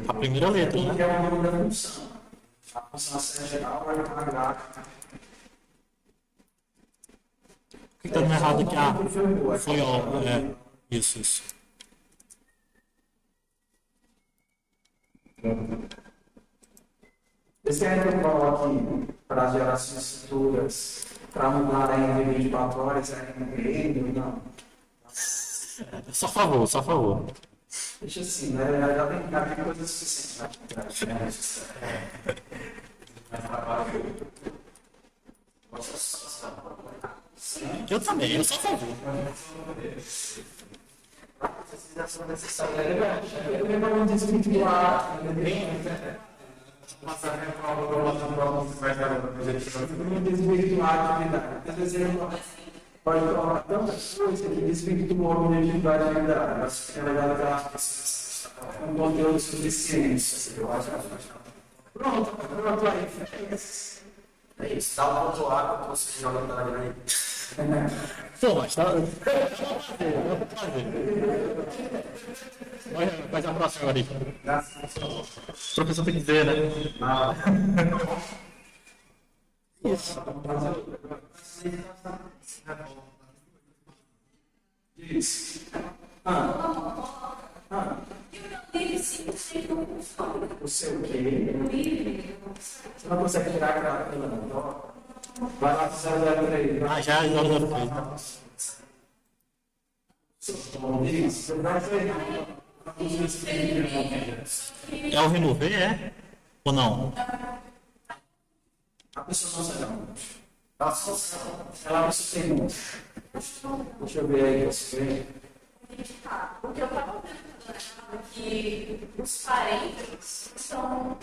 A primeira letra, Que né? é o nome da função. A função é geral vai para a gráfica. O que tá dando errado aqui? Ah, foi ó. É, isso. Vocês querem que eu coloque para as gerações futuras, para mudar em 24 horas, em não? Só a favor. Deixa assim, né? Já tem coisa suficiente. Eu também, eu só a favor. Eu lembro um desvirtuar, desvirtuar a atividade. Às vezes ele pode colocar tantas coisas que desvirtuam a objetividade da atividade. Acho que é legal aquela um conteúdo suficiente. Pronto, aí. É isso, dá um ponto A quando você joga na grande. Pô, mas tá. Faz a próxima agora aí. O professor tem que dizer, né? Isso. Isso. O seu quê? Você não consegue tirar aquela pela não? Vai lá para o 003. Ah, já é 003. Isso. Vai treinar. É o remover, é? Ou não? A pessoa não sabe. Ela não se tem muito. Deixa eu ver aí, você vê. Porque eu estava vendo que os parênteses são.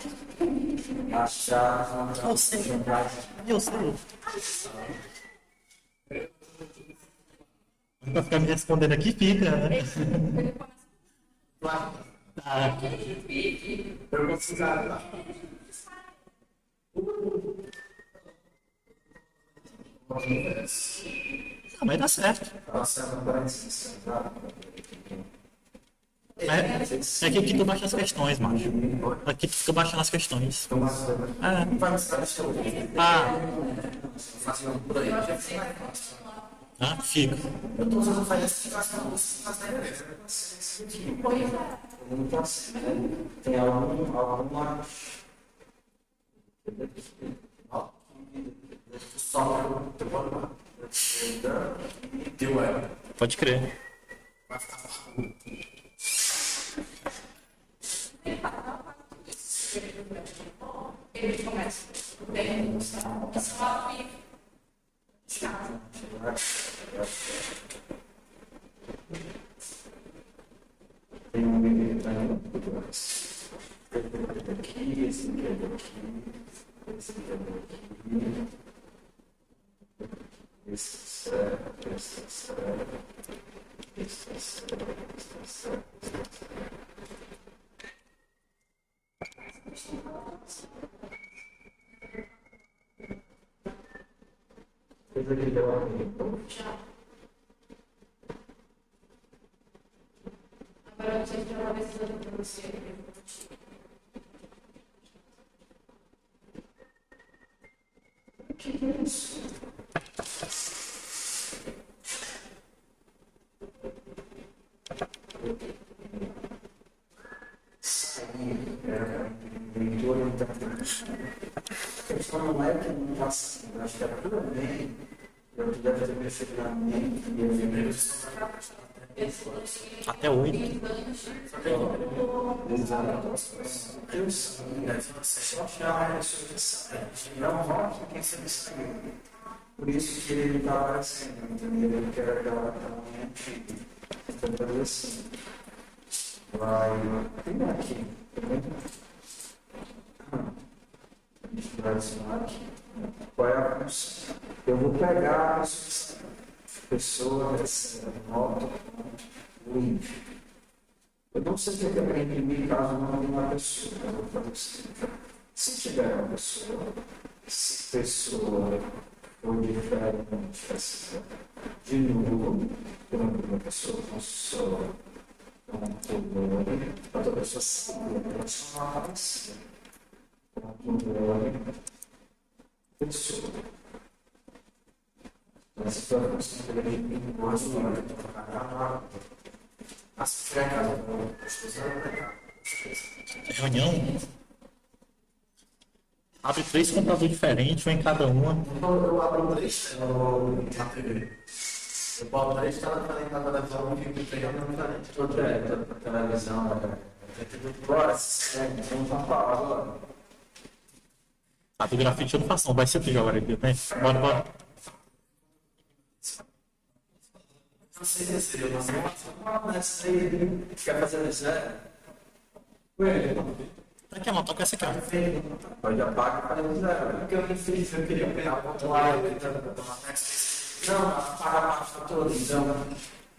Achar. Eu sei. Pra ficar me respondendo aqui, fica, né? Ah, Eu vou precisar. mas dá certo. É que aqui tu baixa as questões, macho. Aqui tu fica baixando as questões. É. Ah. Ah, fica. Eu tô usando faz Tem alguma. deu ela. Pode crer. Ele começa bem, só e Tem um vídeo aqui, esse aqui é daqui, esse aqui é daqui, esse certo, esse certo, esse certo, esse certo. Coisa que deu a agora eu sei que uma vez eu para você. O que é isso? Leitura a questão não é que não está assim, eu acho que era tudo bem, eu deve ter percebido a mente e eu vi mesmo. Até 8. Eu só achava a ressurreição, não mostra quem se destruiu. Por isso que ele está aparecendo, entendeu? Ele quer aquela mente, entendeu assim. Vai, tem aqui, vai adicionar aqui. Qual é a função? Eu vou pegar a pessoa dessa moto com o índice. Eu não sei o que é para imprimir caso não tenha uma pessoa. Eu vou fazer o seguinte. Se tiver uma pessoa, se pessoa for diferente, assim, de novo, uma pessoa com só outra pessoa sabe, transformar assim. Pessoa. Mas se for a função que ele tem mais uma hora de trabalhar, as frecas, Reunião? Abre 3 computadores diferentes, um em cada uma. Eu abro 3 na TV. Eu boto 3 telas diferentes na televisão e fico pegando diferente. Toda televisão, agora, vamos falar agora. A do grafite eu não faço, não. Vai ser tu jogar aqui, né? Bora, bora. Não sei se seria uma Nessa aí, quer fazer isso, né? Aqui, mano, toca essa aqui, ó. Pode apagar e fazer zero. Porque eu não fiz, eu queria pegar o lá e não, apaga a parte toda, então.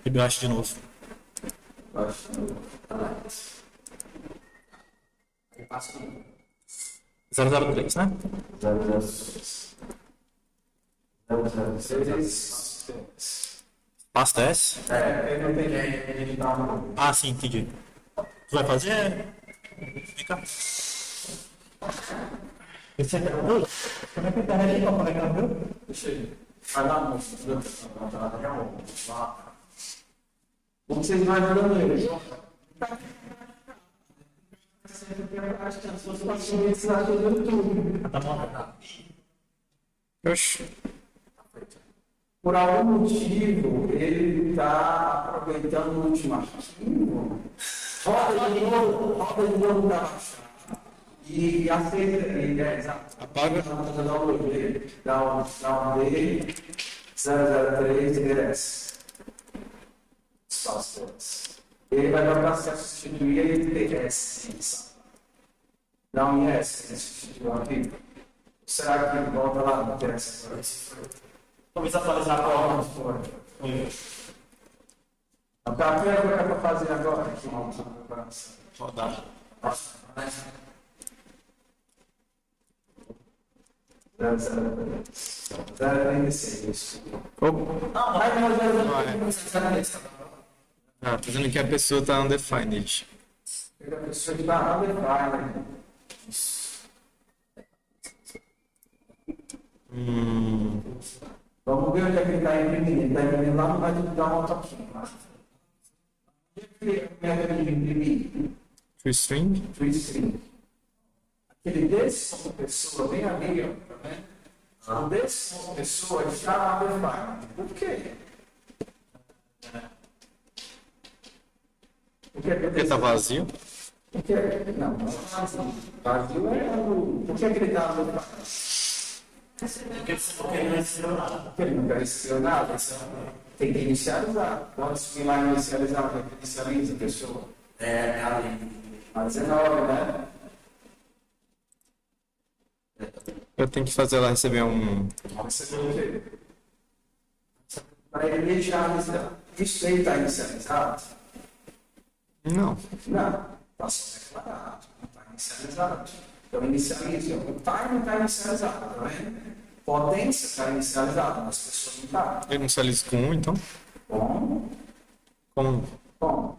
Rebaixo de novo. Acho Eu passo tudo. 003, né? 006. Pasta S. Eu não peguei, ele tá no. Ah, sim, entendi. Tu vai fazer? Vem cá. Esse aqui é o. Como é que tá aí pra conectar o meu? Deixa eu ir. Vai dar um. Como vocês vão ajudando ele? Acho que as suas pacientes ajudam tudo. Tá bom. Oxi. Por algum motivo, ele está aproveitando o último arquivo. Roda de novo para baixar. E aceita. Apaga. Dá um D 003 DS. Espaço DS. Ele vai dar para substituir ele TS. Dá um IS, substituir aqui. Será que ele volta lá no TS? Talvez atualizar a prova. A primeira coisa para fazer agora aqui, Rodar. 036. Não, vai, Ah, tá dizendo que a pessoa tá undefined. A pessoa que está underline. Vamos ver onde é que ele está imprimindo. Ele está imprimindo lá no vai dar uma toquinha. Onde é que ele imprimir? True string? Free string. Aquele desse como pessoa, bem ali, ó, tá vendo? O desse como pessoa está underline. Por quê? Porque tá vazio? Porque, não, vazio é o. Por que ele está underline? Porque ele não recebeu nada. Porque ele não recebeu nada, tem que inicializar. Quando subir lá e inicializar, como é que inicializa a pessoa? É ali. A 19, né? Eu tenho que fazer ela receber um. Para ele inicializar. Isso aí está inicializado? Não. Não. Está só declarado. Não está inicializado. Então inicializa. O time não está inicializado, tá vendo? Potência está inicializada, mas a pessoa não está. Eu inicializo com 1, então? Bom, Como? bom.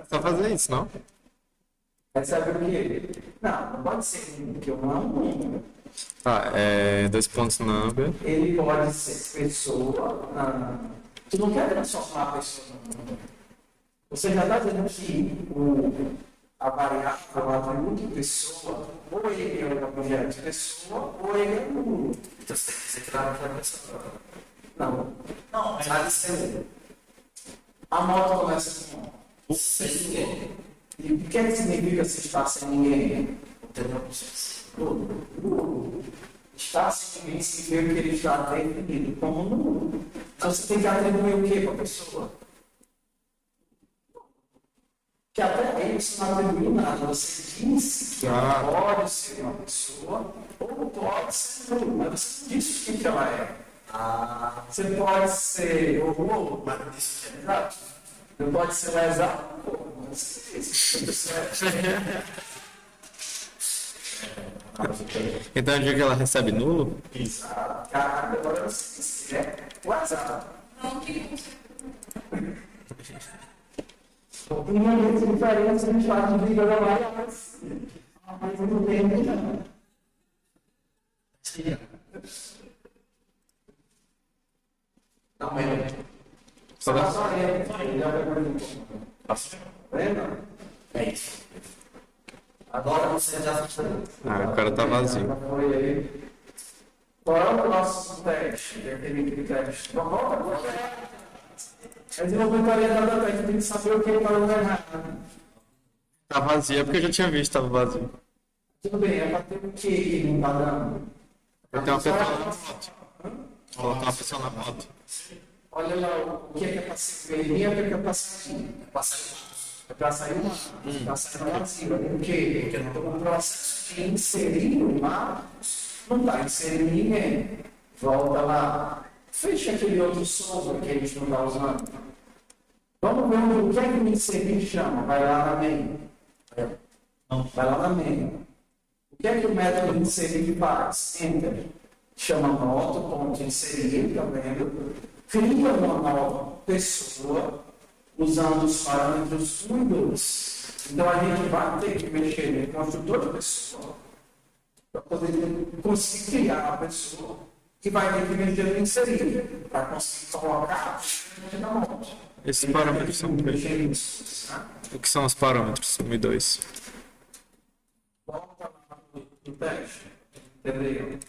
Só fazer isso, não? Recebe o quê? Não pode ser que eu não. Tá, é 2 pontos number. Ele pode ser pessoa. Tu não quer transformar a pessoa no número. Você já está dizendo que a variável, o atributo pessoa, ou ele é um objeto de pessoa, ou ele é um número. Então você tem que dizer que dá para pessoa. Não. Não, mas Sabe ser. A moto começa com sem ninguém. E o que é que significa se está sem ninguém? Não tem uma consciência. Está sem ninguém significa que ele está definido como nulo. Então você tem que atribuir o que para a pessoa? Que até aí você não atribuiu nada. Você disse que ela pode ser uma pessoa ou não pode ser nulo, mas você disse o que ela é. Você pode ser o nulo, mas não disse que é exato. Não pode ser o exato, mas você disse. Então eu digo que ela recebe nulo? Exato. Caralho, agora você disse é o exato. Não que Em momentos diferentes, a gente fala de vida da Maria, mas não tem não. Não, mas... Só dá só lembra? É isso. Agora você já sabe. Ah, o cara tá vazio. Foi aí. Qual é o nosso teste? Aquele teste. Volta agora. A desenvolvimento orientado até que tem que saber o que ele falou errado. Tá vazio, é porque eu já tinha visto, tava vazio. Tudo bem, é para ter o que no padrão? Eu tenho uma pessoa na foto. Vou colocar uma pessoa na foto. Olha lá o que é para ser vermelho, o que é para sair. É para sair uma. É para sair uma vazia. Por quê? Porque eu estou no processo de inserir o Marcos. Não está inserindo ninguém. Volta lá. Fecha aquele outro software que a gente não está usando. Vamos ver o que é que o inserir chama. Vai lá na main. Vai lá na main. O que é que o método inserir faz? Enter. Chama nota, ponto inserir, tá vendo? Cria uma nova pessoa usando os parâmetros 1 e 2. Então a gente vai ter que mexer no construtor de pessoa para poder conseguir criar a pessoa. Que vai ter que mexer no inserir para conseguir colocar na monte. Esses parâmetros são o quê? O que são os parâmetros? 1 e 2. Volta lá no teste. Entendeu?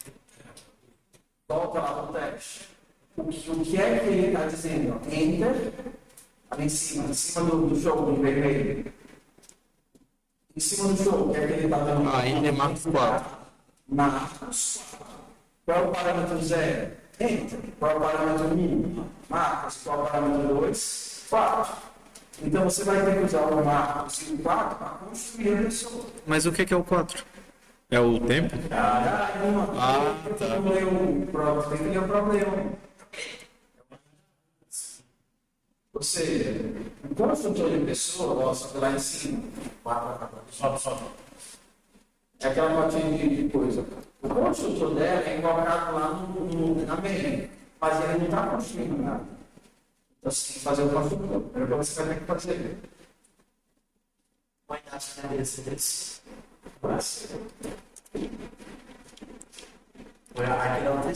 Volta lá no teste. O que é que ele está dizendo? Enter. Ali em cima do jogo em vermelho. Em cima do jogo, o que é que ele está dando? Enter Marcos 4. Marcos 4. Qual é o parâmetro 0? Enter. Qual é o parâmetro 1? Marcos. Qual é o parâmetro 2? 4. Então você vai ter que usar o Marcos e o 4 para construir a pessoa. Mas o que é o 4? É o tempo? Tem que ler o problema. Ou seja, o construtor de pessoa, gosta lá em cima. Sobe. É aquela notinha de coisa. O construtor dela é colocado lá na main, mas ele não está construindo nada. Então você tem que fazer o construtor. É o que você vai ter que fazer. Vai dar a cabeça desse. Aqui não tem.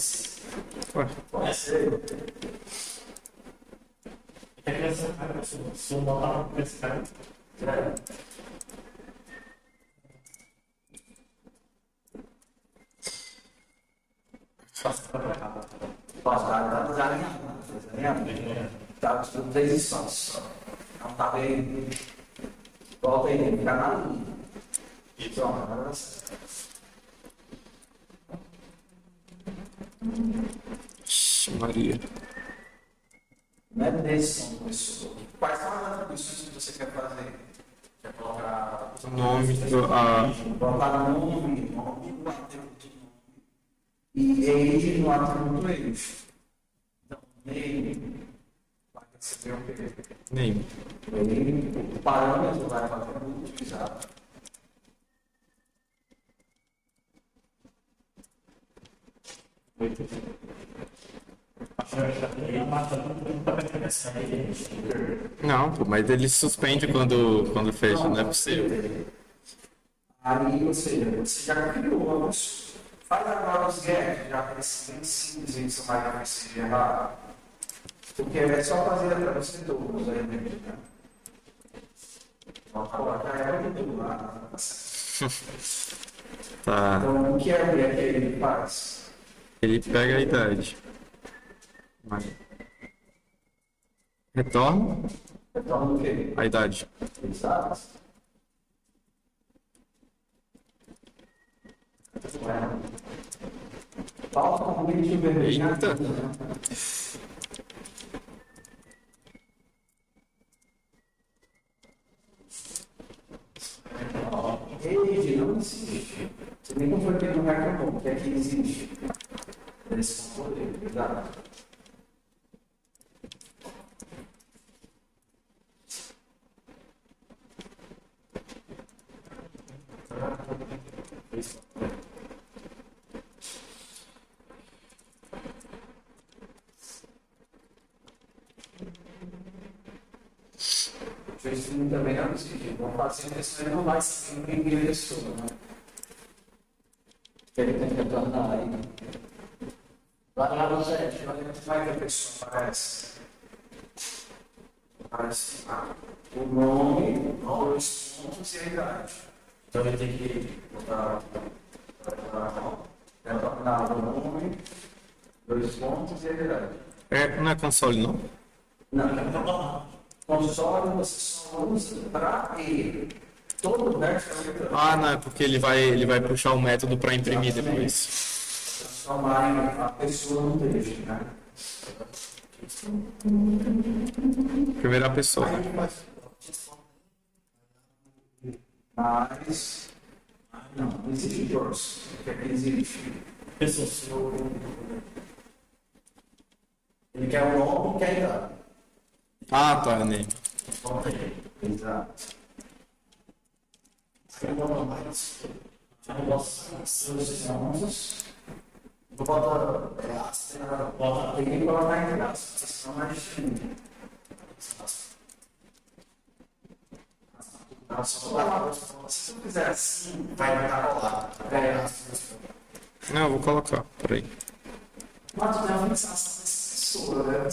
Pode ser. É que essa cara, se eu botar pra esse cara, Tá desalinhado. Tá com 3 instâncias. Não tá bem. Volta aí, tem que ficar na linha. E pronto, agora Maria. não é desse pessoa. Quais são as atribuições que você quer fazer? Quer colocar O nome botar nome, o atributo nome e age no atributo age. Então, name vai receber o quê? name. O parâmetro vai para o atributo, exato. Não, pô, mas ele suspende quando fecha, não é possível. Aí, ou seja, você já criou uma pessoa. Faz agora os get, já que esse bem simples, aí você vai conseguir errar. Porque é só fazer a você todos aí, né? Colocar ela e tudo lá. Tá. Então, o que é que ele faz? Ele pega a idade. Retorna Retorna o quê? a idade. Exato. Falta com o bicho vermelho. Eita. Age não existe. Você nem foi que não reclamou, que aqui existe. Esse poder, verdade? Fez também é o seguinte, vão fazendo isso, ele não vai se imprimir isso, né? Ele tem que retornar aí. Lá no chat, olha como é que a pessoa aparece. Aparece o nome, dois pontos e a idade. Então ele tem que botar retornar o nome, dois pontos e a idade. Não é console, não? Não. Console você só usa para ele. Todo o resto é Ah, não, é porque ele vai puxar o método para imprimir depois. transformar a pessoa no texto, né? Primeira pessoa. Mas não existe dois. O que é que existe? Pessoas. Ele quer o nome e quer a idade. Ah, tá, né? Exato. Vou botar tem que colocar entre aspas, senão é difícil. Se eu fizer assim, vai ficar colado. Não, eu vou colocar, peraí. Mas tu tem uma fixação dessa pessoa, né?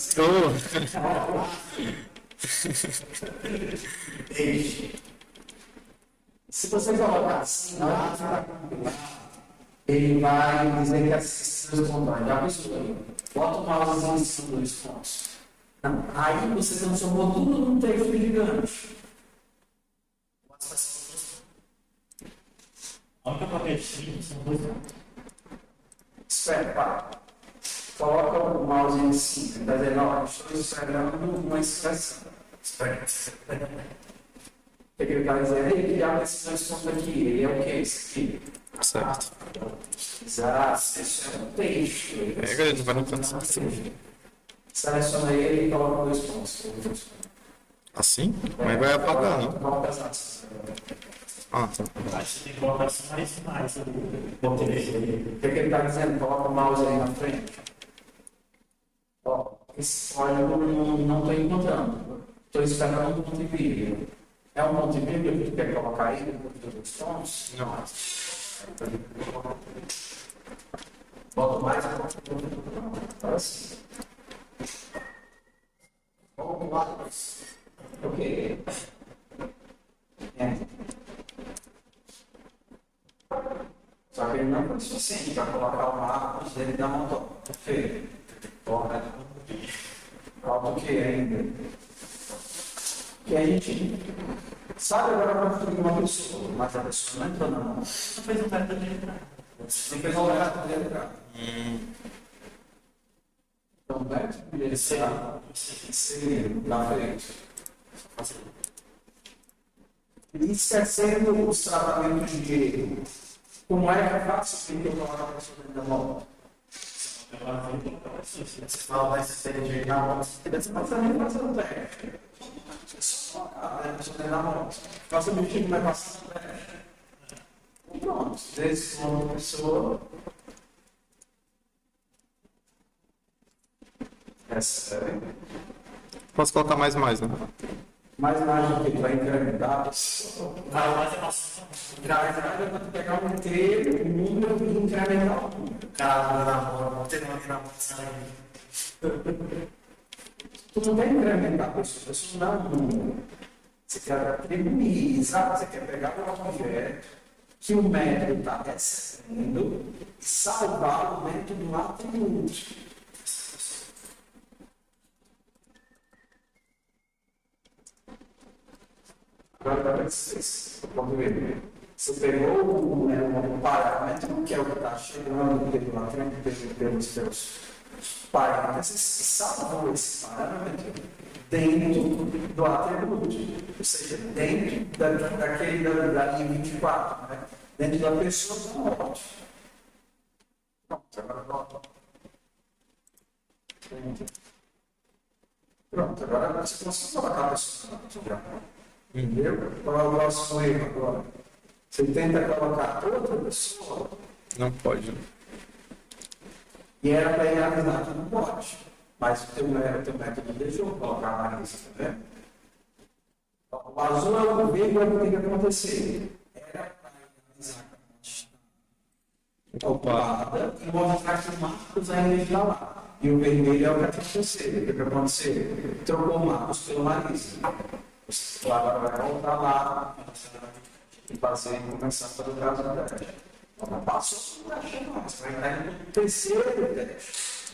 Se você colocar assim, na hora que vai compilar, ele vai dizer que esses dois pontos já mistura. Bota o mousezinho em cima dos pontos. Não. Aí você transformou tudo num texto gigante. A única característica são dois pontos. Espera, pá. Coloca o mouse em cima. Está dizendo, ó, estou esperando uma expressão. Espera. O que ele está dizendo? Ele criar esses dois pontos aqui. Ele é o que? Esse aqui. Certo. Exato. Isso é um texto. Ele não vai no canto assim. Seleciona ele e coloca dois pontos. Assim? Mas vai apagar, não? Coloca as asas. Ah, tá. Aí você tem que colocar só mais ali. O que ele está dizendo? Coloca o mouse aí na frente. Ó, esse código não estou encontrando. Estou esperando um ponto de vírgula. É um ponto de vírgula que tu quer colocar aí depois dos pontos? Não. Bota mais. Agora sim. Vamos lá. Ok. Só que ele não foi suficiente para colocar o mapa dele na mão. Feio. Porra. Falta o que ainda? Que a gente sabe agora para construir uma pessoa, mas a pessoa não entrou na mão. Não fez um método de entrar. Você fez um método de entrar. Então, o método de entrar inserir na frente. Esquecendo os tratamentos de erro. Como é que é fácil que eu colocar a pessoa dentro da moto? Você fala, vai ser de na moto. Mas também vai ser no técnico. É só colocar a pessoa dentro da moto. Nosso objetivo não é passar no técnico. Pronto, desde que uma pessoa. Posso colocar mais, né? Mais do que vai incrementar a pessoa. Mas é fácil. Cara, vai pegar um inteiro, um número e incrementar o número. Cara, na moto, tem uma na moto. Tu não quer incrementar a pessoa não é um número. Você quer atribuir, exato, você quer pegar um objeto que o método está recebendo e salvar o método do atributo. Agora, você pegou o parâmetro, que é o que está chegando pelo frente, pelos seus parâmetros, e salvou esse parâmetro dentro do atributo, ou seja, dentro da linha 24. Né? dentro da pessoa está ótimo. Pronto, agora volta. Pronto, agora você consegue colocar a pessoa na sua. Entendeu? Qual é o próximo erro agora? Você tenta colocar outra pessoa Não pode. Né? e era para ele avisar que não pode. Mas o teu método deixou colocar na lista, tá vendo? O azul é o vermelho, é o que tem que acontecer. Era para ele avisar que não ocupada e mostrar que o Marcos ainda está lá. E o vermelho é o que aconteceu. O que aconteceu? Trocou o Marcos pelo Marisa. Você agora vai voltar lá e fazer começar pelo caso da teste. Não passou por teste, não. Você vai entrar no terceiro teste.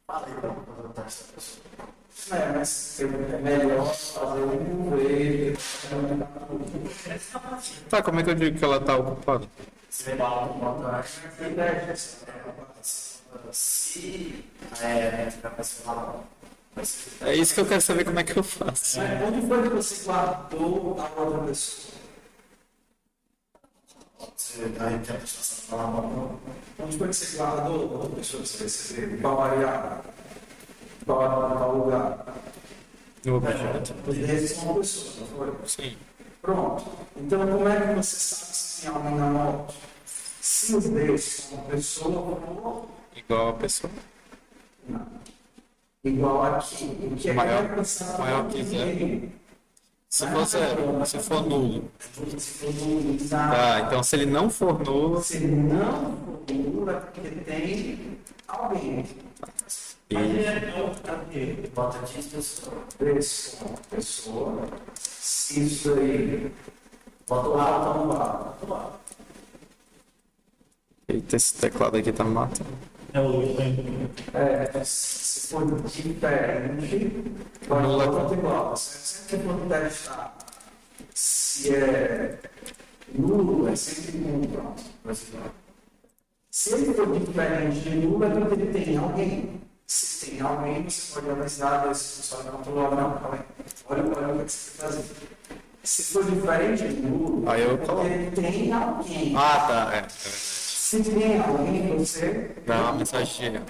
Falei para fazer o teste da pessoa. Mas é melhor fazer um ver. Tá, como é que eu digo que ela tá ocupada? Você vai botar e teste. Se a pessoa. É isso que eu quero saber como é que eu faço. Onde foi que você guardou a outra pessoa? Onde foi que você guardou a outra pessoa que você recebeu? Para variar? Para lugar? No objeto. Eles são uma pessoa, não foi? Sim. Pronto. Então, como é que você sabe se tem alguém na moto? Se os dois são uma pessoa ou Igual a pessoa. não? Igual aqui. O que é Maior que zero. Se for zero, se for nulo. Tá, então se ele não for nulo. Se não for nulo, é porque tem alguém. E Bota 10 pessoas. Pessoa. Se isso aí. Bota o alto no bar. eita, esse teclado aqui tá me matando. É o Se for diferente, pode Nulo é botar igual. Sempre que for testar se é nulo, é sempre um. Pronto. Se ele for diferente de nulo, é porque ele tem alguém. Se tem alguém, você pode avisar desse só não falou, não, olha o que você vai fazer. Se for diferente de nulo, Aí eu é porque coloco. ele tem alguém. Ah, tá, é verdade. Se tem alguém, você. Dá uma mensagem de erro.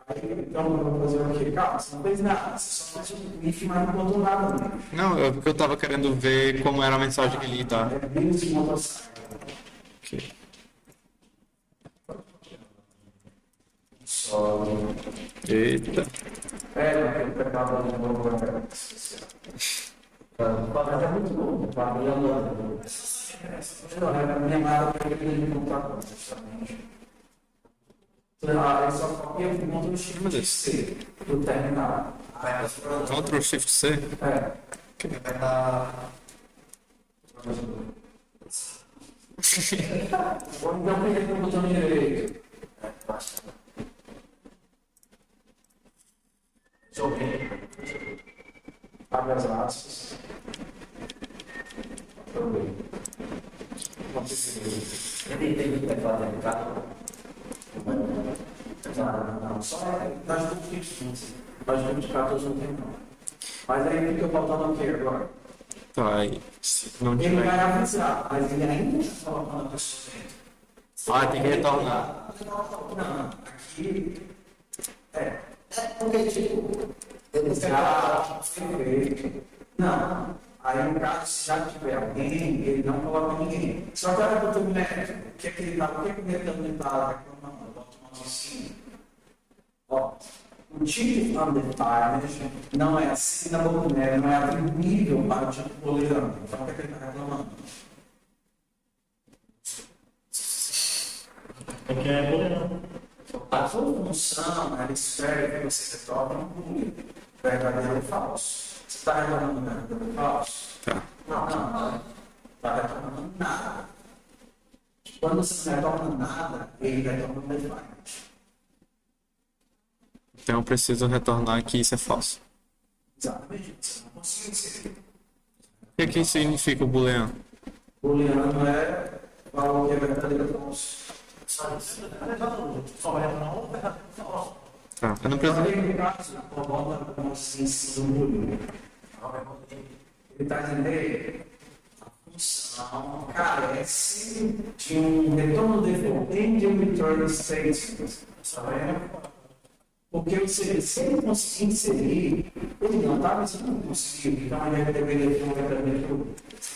Aí, então, eu vou fazer o quê? Calma, você não fez nada. Você só fez um if, mas não botou nada. Né? Não, é porque eu tava querendo ver como era a mensagem que ele tá. É bem de motosserra. Ok. Só. Eita. Eu pegava um novo. Mas é muito bom. A minha mala para ele não está justamente. Aí só copia o Ctrl Shift C do terminal. Ctrl Shift C? É. Ou então clica no botão direito. Abre as aspas. Ele tem que teclado no carro. Não, só nas dúvidas. Nas dúvidas 14 não tem não. Mas aí fica faltando o que agora? Tá, aí. Se não Ele tiver. vai avisar, mas ele ainda está colocando a pessoa dentro. Ah, tem que retornar. Não, aqui. Porque, tipo, ele já foi feito. Não. Aí, no caso, se já tiver alguém, ele não coloca ninguém. Só que olha para o médico, o que é que ele está reclamando? Eu boto uma nocinha. Ó, o tipo undefined não é assinable, né? Não é atribuível para o tipo booleano. Então, o que é que ele está reclamando? Porque é booleano. A sua função, ela espera que você retorne um booleano, verdadeiro ou falso. Você está reclamando verdadeiro ou falso? Tá. Não está retornando nada. Quando você não retorna nada, ele retorna um defined. Então eu preciso retornar que isso é falso. Exatamente. Você não consegue ser. O que significa o booleano? Booleano é valor que é verdadeiro ou falso. Só isso. Só vai retornar ou vai retornar falso. Tá. Eu não preciso. Aí, no caso, bota como se do booleano. Ele está dizendo, a função carece de um retorno default um return statement. Porque se ele conseguir inserir, ele não está, mas não conseguiu. Então ele deveria ter um tratamento.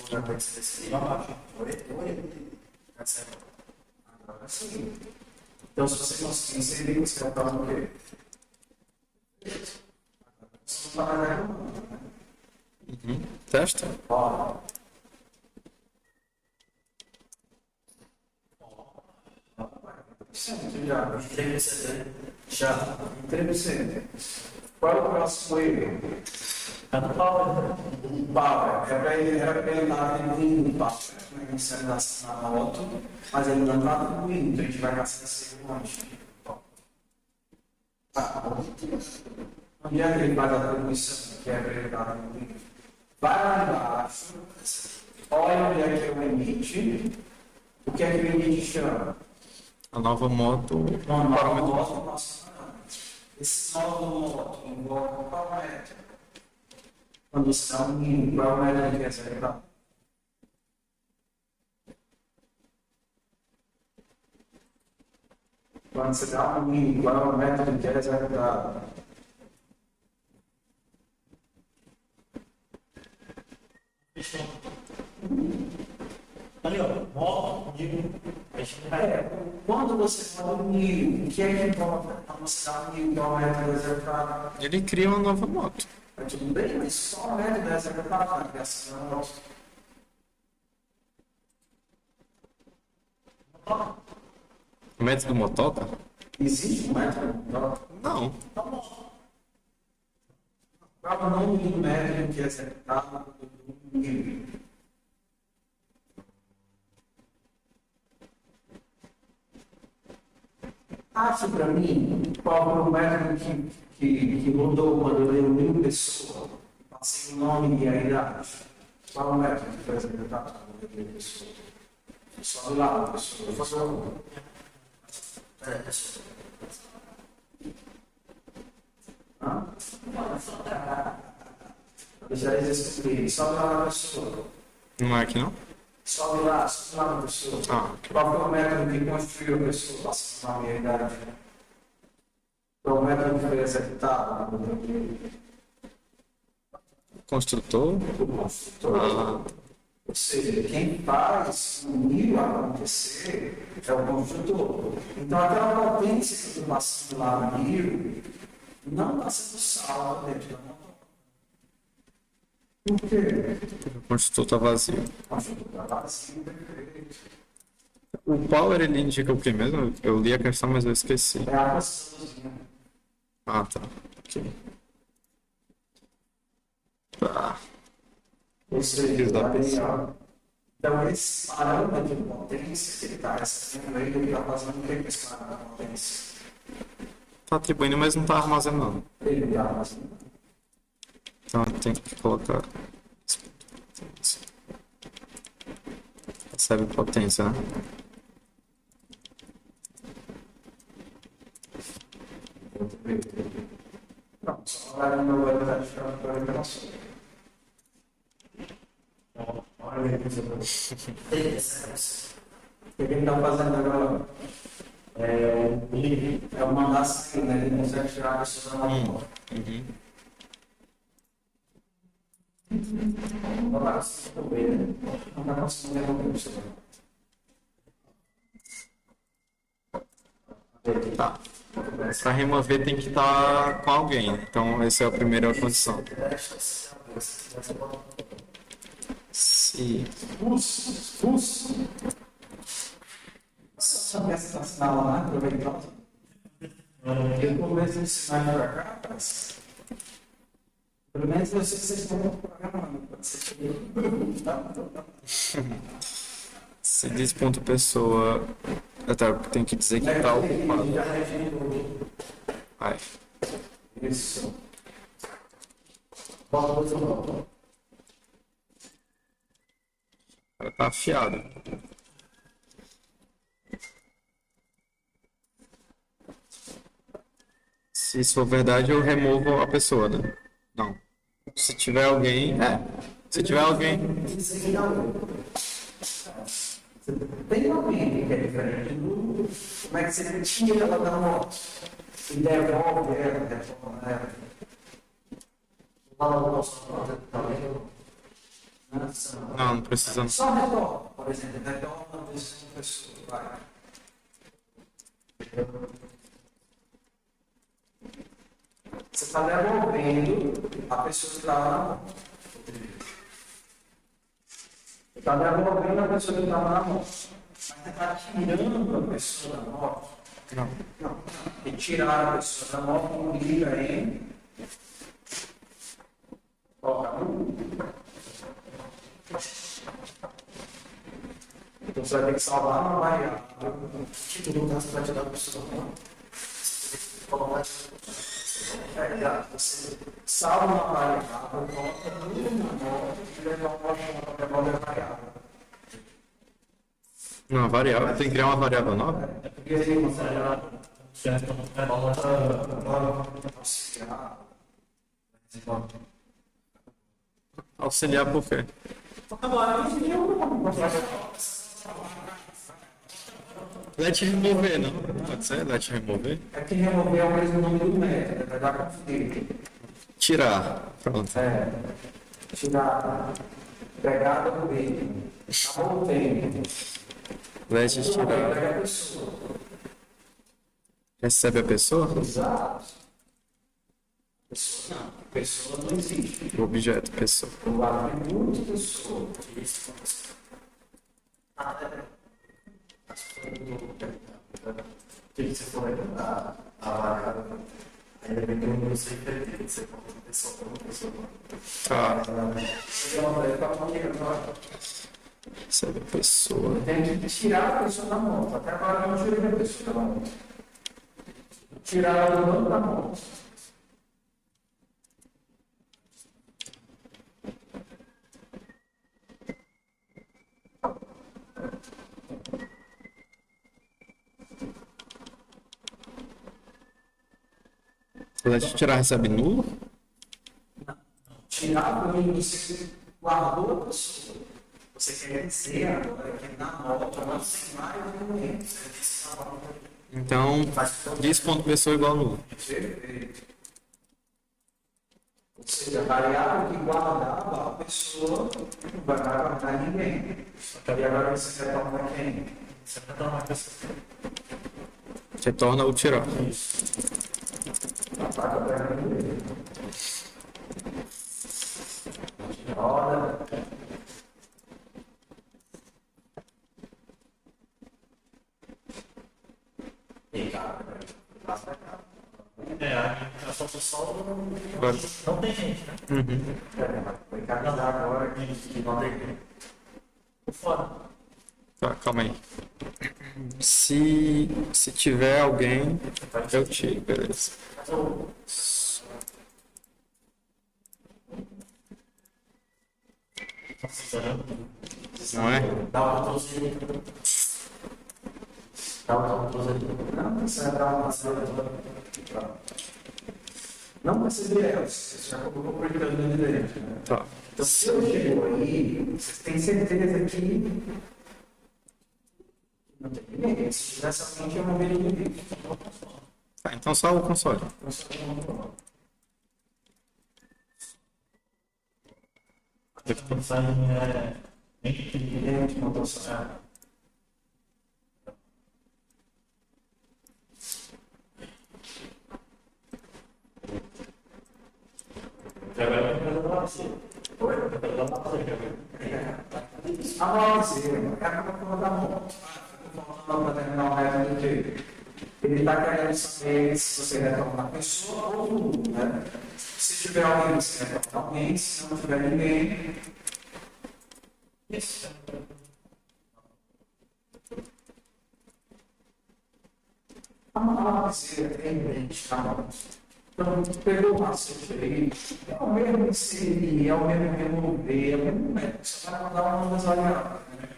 Já pode ser esse agora sim. Então, se você conseguir inserir, você vai falar o quê? Você não vai falar Testa? ó. Já. Interessante. Qual é o próximo erro? Tá no power. O power. Era para ele dar atribuindo o power na inicialização na moto, mas ele não está atribuindo, então a gente vai gastar esse monte. Onde é que ele faz a atribuição? Que é para ele dar atribuindo? Vai lá embaixo, olha onde é que é o limite. O que é que o limite chama? A nova moto. Esse novo modo invoca qual método? Quando você dá um mínimo, qual é o método que é executado? Quando você dá um mínimo, qual é o método que é executado? Ali, ó. Moto, digo. Quando você dá um mínimo, o que é que importa? Quando você dá um mínimo, qual é o método executado? Ele cria uma nova moto. Mas tudo bem, mas só o método executado na criação da moto. O método motoca? Existe um método? Não. Qual é o nome do método que é executado no mínimo? Ache para mim qual foi o método que mudou quando eu dei 1.000 pessoas, passei o nome e a idade. Qual é o método que foi executado quando eu dei 1.000 pessoas? Sobe lá, pessoa. Eu faço uma. Deixa eles escreverem. Sobe lá, pessoa. Não é aqui não? Sobe lá, pessoa. Ah, ok. Qual foi o método que construiu a pessoa passando a minha idade? Qual o método que foi executado? Construtor? O construtor. Ou seja, quem faz o nível acontecer é o construtor. Então, aquela potência que eu estou passando lá no nível não está sendo salva dentro da moto. Por quê? O construtor está vazio. O construtor está vazio, perfeito. O power ele indica o que mesmo? Eu li a questão, mas eu esqueci. É a construção. Ah, tá. Ok. Tá. Ou seja, Da tá bem, pessoa. ó. Então, esse parâmetro de potência que ele está recebendo, ele está fazendo o que com esse parâmetro de potência? Tá atribuindo, mas não tá armazenando. Ele está fazendo. Então tem que colocar. Recebe potência, né? Pronto, só vai no meu web tá diferente para a operação. Olha aí, o que ele está fazendo agora? É o mandar sair, né? Ele consegue tirar a pessoa da moto. Olha lá, se eu ver, não está conseguindo remover a pessoa. Tá. Para remover tem que estar com alguém. Então essa é a primeira condição. Se Fuso. Só que essa sinal lá, aproveitar. Eu começo a ensinar para cá, mas pelo menos eu sei que vocês estão programando. Pode ser que se diz ponto pessoa, até tem que dizer que está ocupado. Vai. Isso. Bota o outro. Ela tá afiado. Se isso for verdade, eu removo a pessoa, né? Não. Se tiver alguém, Se tiver alguém. Tem alguém que é diferente do. Como é que você tira ela da moto? E devolve ela, retorna ela. Fala o nosso próprio talento. Não precisa não. Só retorna, por exemplo, retorna uma pessoa, vai. Você está devolvendo a pessoa que estava na moto. Você está devolvendo a pessoa que estava na moto. Mas você está tirando a pessoa da moto. Não. Não. E tirar a pessoa da moto não liga em. Coloca no. Então você vai ter que salvar uma variável. Que não está se tirar a pessoa da moto. Você salva uma variável, coloca numa moto e devolve a variável. Uma variável. Tem que criar uma variável nova? Porque ele Auxiliar por quê? Let remover, não? Pode ser? Let remover? é que remover é o mesmo nome do método, vai dar conflito. Tirar. Pronto. Tirar, pegada do meio, acabou o tempo. Let tirar. Pega a pessoa. Recebe a pessoa? Exato. Pessoa não. Pessoa não existe. O objeto, pessoa. O atributo pessoa. O que você foi a variável? Ainda bem que eu não sei perder. Você conta pessoa como pessoa. Tá. Tem Recebe a pessoa. que tirar a pessoa da moto. Até agora eu não tirei a pessoa da moto. Tirar ela do banco da moto. Let tirar recebe nulo? Tirar quando você guardou a pessoa. Você quer dizer agora que na moto não tem mais argumentos. Então, diz ponto pessoa igual nulo. Perfeito. Ou seja, a variável que guardava a pessoa não vai guardar ninguém. E agora você retorna quem? Você retorna a pessoa. Retorna o tirar. Apaga a perna dele. Roda. E cara, passa pra cá. A solução Agora. não tem gente, né? Foi captar agora que não tem tempo. Fora. Tá, calma aí. Se tiver alguém, eu tiro, beleza. Não é? Dá o botãozinho. Dá o botãozinho. Não precisa dar uma aceleração. Não precisa de ela. Você já colocou o percurso dentro. Tá. Então, se eu chego aí, você tem certeza que não tem ninguém. Se tivesse alguém, tinha uma vez ninguém. Tá, então só o console. Então, só tem um problema. Tem que pensar em Dentro de uma posição. agora tem que fazer uma vacina. Oi? Tem que fazer uma vacina. A mãozinha, é a porra da mão. Falando para terminar o método de ele está querendo saber se você retorna a pessoa ou tudo, né? Se tiver alguém, você retorna alguém, se não tiver ninguém. Isso. A mãozinha tem dente na mão. Então, pegou o macete aí, é o mesmo inserir, é o mesmo remover, é o mesmo método. Você vai mandar uma das variáveis, né?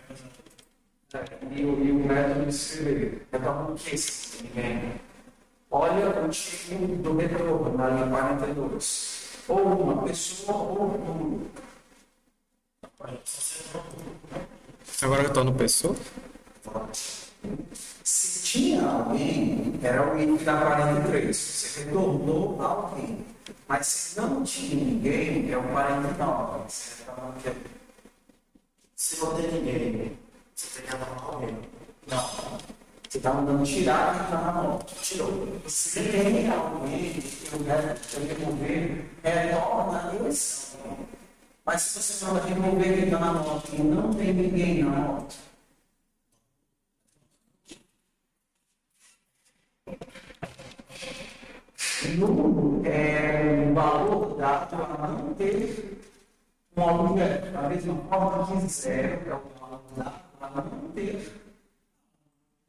E o método de escrever. Então, o que é esse ninguém? Olha o tipo do retorno na linha 42. Ou uma pessoa ou um número. Agora eu tô no pessoa. Se tinha alguém, era alguém que dá 43. Você retornou alguém. Mas se não tinha ninguém, é o 49. Você retornou aqui. Se não tem ninguém, você tem que amarrar alguém. Não. Você está mandando tirar quem está na moto. Tirou. Se tem alguém que eu remover, retorna a eleição. Mas se você fala remover quem está na moto e não tem ninguém na moto, nulo é um valor dado a não ter um aluguel. Da mesma forma que zero é um valor dado a não ter.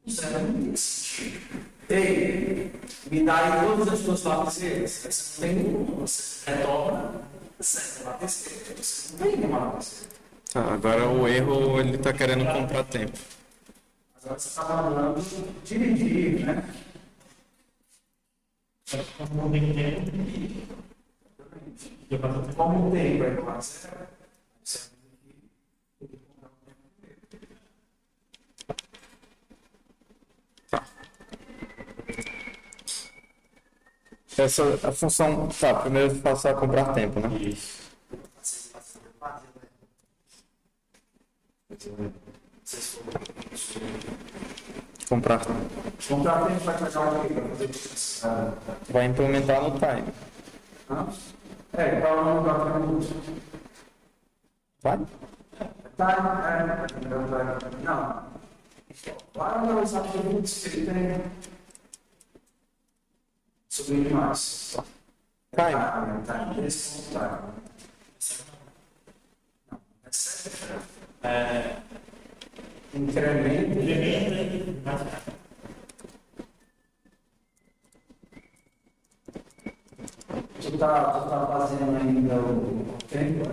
Zero não tem sentido. Ei, me dá aí todas as tuas lapiseiras. Você não tem nenhuma. Você retorna, você lapiseira. Você não tem nenhuma lapiseira. Tá, agora o erro ele tá querendo comprar tempo. Agora você está falando de dividir, né? Não tem tempo. Como tem para você? Essa a função. Tá, primeiro passar a comprar tempo, né? Isso. Comprar. Comprar tempo vai pegar o quê para fazer isso? Vai implementar no time. É, para não dar tempo. Vai? Tá, não. Para não usar atributos que ele tem. Subir demais. Time. Tá, esse ponto tá. Não, incremento. Tu tá fazendo ainda o tempo?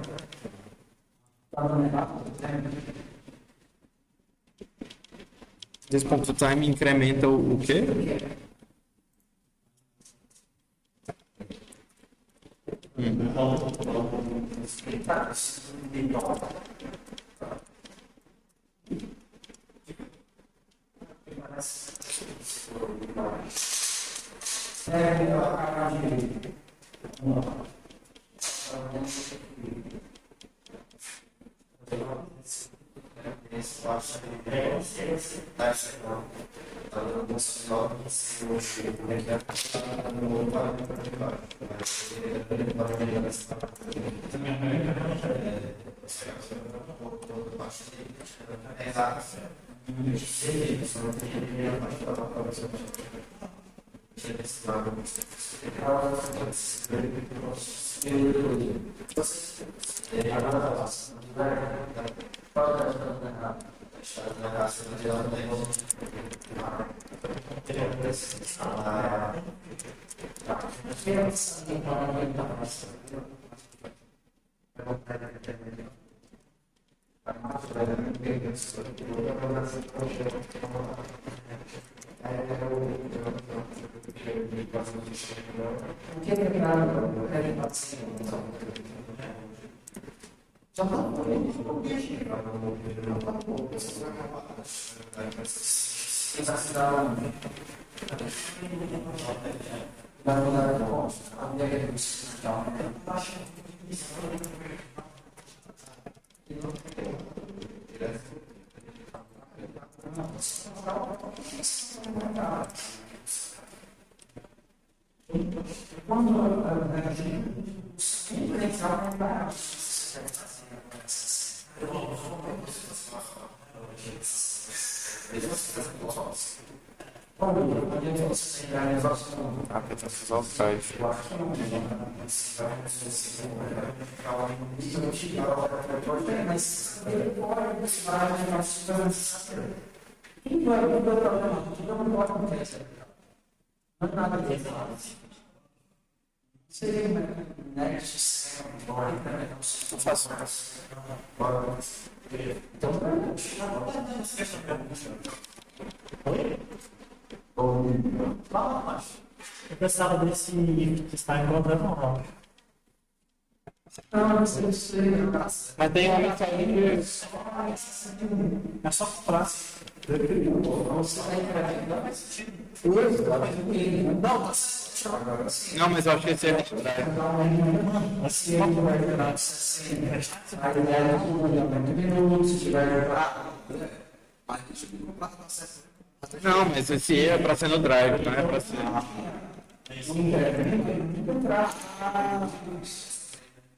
Tá dando errado o tempo? Esse ponto time incrementa o quê? Eu precisava desse que está encontrando não. Mas tem uma mensagem que é só comprar. Não, mas eu acho que esse é. Não, mas esse é pra ser no drive, não é pra ser.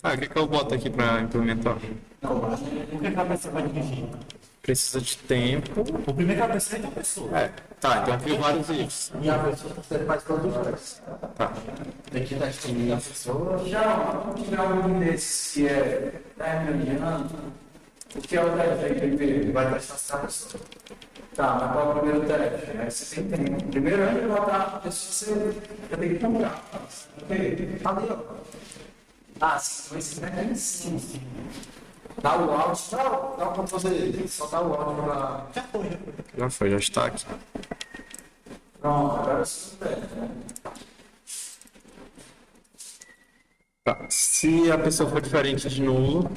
Ah, o que eu boto aqui pra implementar? O que a cabeça vai dirigir? Precisa de tempo. O primeiro cabeça é a pessoa. É, tá, então eu crio vários ifs. E a pessoa você faz todos os dois. Tá. Tem que definir a pessoa. Já vamos tirar um desses que é mediano. O que é o teste aí primeiro? Vai testar a pessoa. Tá, mas qual é o primeiro teste? Aí você tem que primeiro antes de botar a pessoa, você tem que comprar. Ok? Ali, ó. Ah, sim, esse é sim. Dá o áudio, dá pra fazer ele. Só dá o áudio pra. Já foi, já está aqui. Pronto, agora você teste, né? Tá. Se a pessoa for diferente de nulo,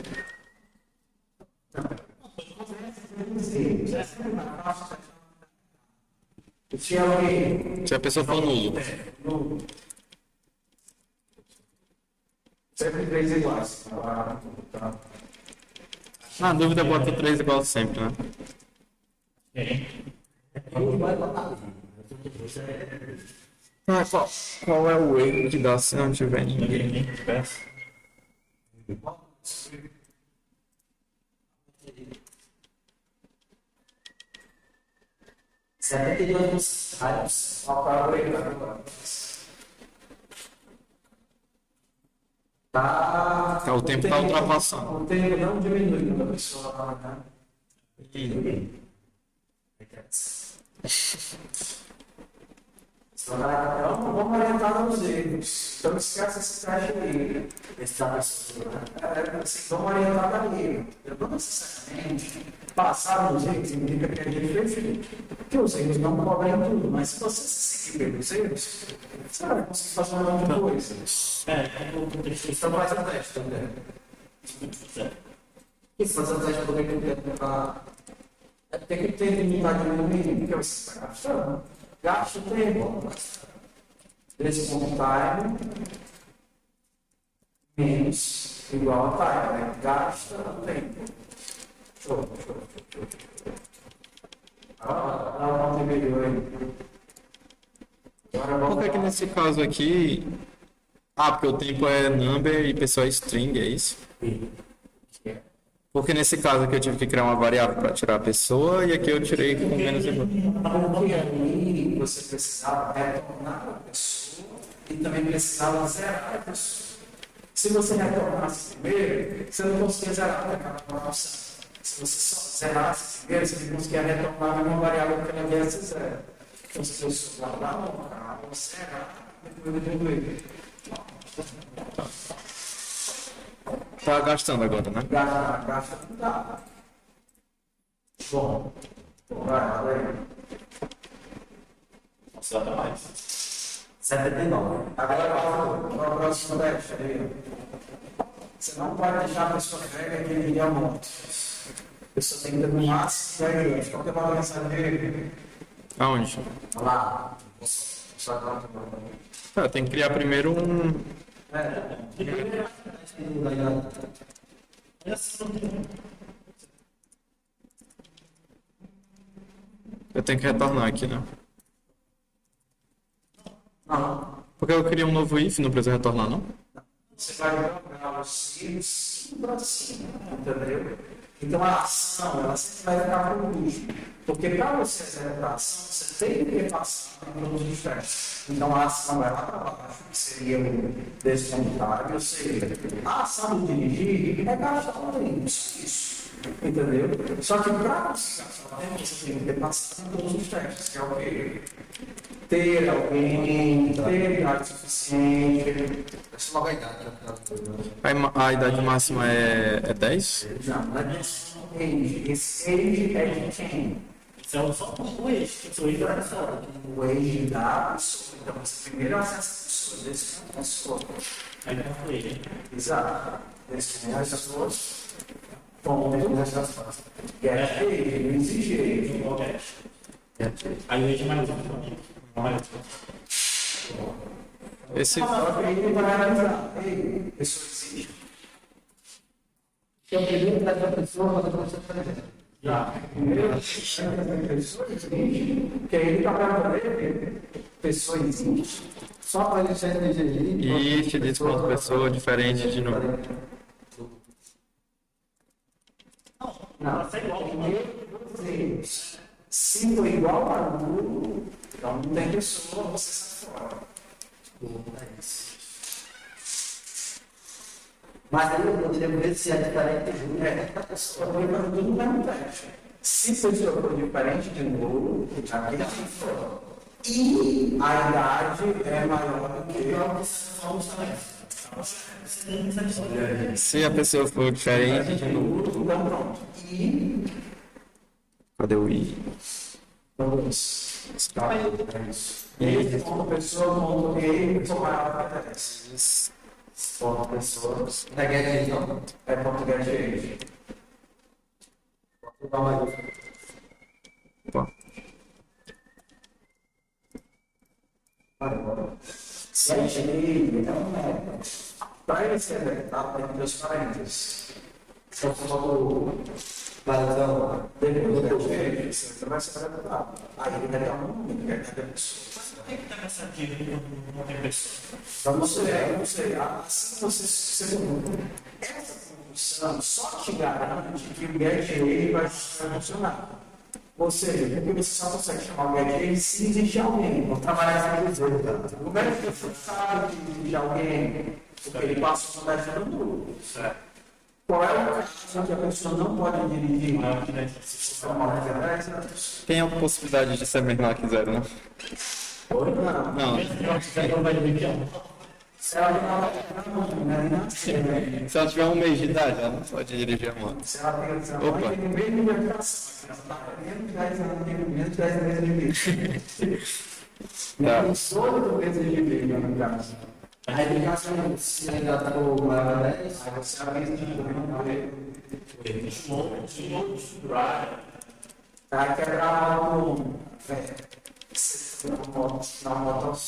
Se alguém se a pessoa for nulo, sempre três iguais. Tá. na dúvida bota 3 igual sempre, né? Ah, qual é o erro que dá se não tiver ninguém? Sempre tem uns raios. Tá. O tempo tá ultrapassando. O tempo não diminui quando a pessoa fala, né? Então, vamos orientar nos erros. Então, esquece esse teste aí. Esse da pessoa. Assim, vamos orientar ali. Eu não necessariamente passar nos erros significa que a gente fez erro. Porque os erros não cobrem tudo, mas se você se seguir pelos erros, você vai conseguir fazer uma outra coisa. Então, faz o teste também. Isso, fazer o teste poder completar. Tem que ter dignidade no mínimo, porque você está gastando. Gasta o tempo. Esse ponto time menos igual a time, né? Gasta o tempo. Show. Dá um ponto e meio aí. Por que nesse caso aqui... Ah, porque o tempo é number e pessoa é string, é isso? Porque nesse caso aqui eu tive que criar uma variável para tirar a pessoa e aqui eu tirei com menos igual. Porque aí você precisava retornar a pessoa e também precisava zerar a pessoa. Se você retornasse primeiro, você não conseguia zerar aquela promoção. Se você só zerasse primeiro, você não conseguia retornar uma variável que ela viesse zero. Então, se você guardar uma zerar, depois diminuir. Tá gastando agora, né? Gasta não dá. Bom, vai aí. Nossa, dá mais. 79. Agora, para a próxima teste. Você não pode deixar a pessoa velha aquele dia morto. A pessoa tem que ter no máximo 10 anos. Qual que é a mensagem dele? Aonde? Lá. Ah, tem que criar primeiro um... Eu tenho que retornar aqui, né? Não. Porque eu criei um novo if, não precisa retornar, não? Você vai jogar os filhos para cima, entendeu? Então a ação, ela sempre vai ficar por último. Porque para você executar a ação, você tem que passar por todos os testes. Então a ação vai lá para baixo, que seria o descontável, ou seja, a ação do dirigir é gastar o tempo, isso. Entendeu? Só que para você gastar o tempo, você tem que ter passado por todos os testes, que é o quê? Ter alguém, ter idade suficiente. Essa é uma vaidade. A idade máxima é 10? Não, não é desse age. Esse age é de quem? Só o eixo, o eixo era só. O eixo da pessoa. Então, você primeiro acessa as pessoas, desse não é só. Aí não foi ele. Exato. Desse não é as pessoas. Ponto, essas fases. Get age, não exige age. Aí o eixo mais um. Esse, Só que aí ele vai analisar. Ei, pessoa exige. Que é o primeiro da pessoa, mas você está fazendo. Já. Primeiro, pessoa exige. Que aí ele está para ele. Pessoa exige. Só para ele ser DGI. it diz quanto pessoa diferente de número. Não, primeiro, se for igual a nulo, então não tem pessoa, você sai fora. É isso. Mas aí eu poderia ver se é diferente de número. A pessoa foi para tudo não teste. Se a pessoa for diferente de nulo, aqui está fora. E a idade é maior do que Se a pessoa for diferente de número. então pronto. E Cadê o i? vamos. É isso. E ponto pessoa, ponto e, ponto maior que 10. Ponto pessoa. Da guerra de não. É ponto age. Opa. Se ele para ele ser detectado, tem que ter os parênteses. Se eu for Mas depois você vai ser detectado. Aí ele vai dar um número, que é cada pessoa. Por que tá nessa dica quando não tem pessoa? Vamos ver, assim você essa função só te garante que o get vai funcionar. Ou seja, porque você só consegue chamar o get se existe alguém. Vamos trabalhar essa coisa. Como é que você sabe que existe alguém? Porque ele passa o sondagem no nulo. Qual é o caso que a pessoa não pode dirigir? Maior que 10 pessoas. Tem a possibilidade de ser menor que zero, né? Não. Não. Não vai dividir. Se ela não Se ela tiver um mês de idade, ela não pode dirigir a moto. se ela tem Opa. tem menos de educação, ela está menos de 10 anos, tem menos de 10 meses de vida. Tá. Menos 8 meses de vida, no caso. A educação, se ainda for maior 10, aí você avisa de vai quebrar algo na moto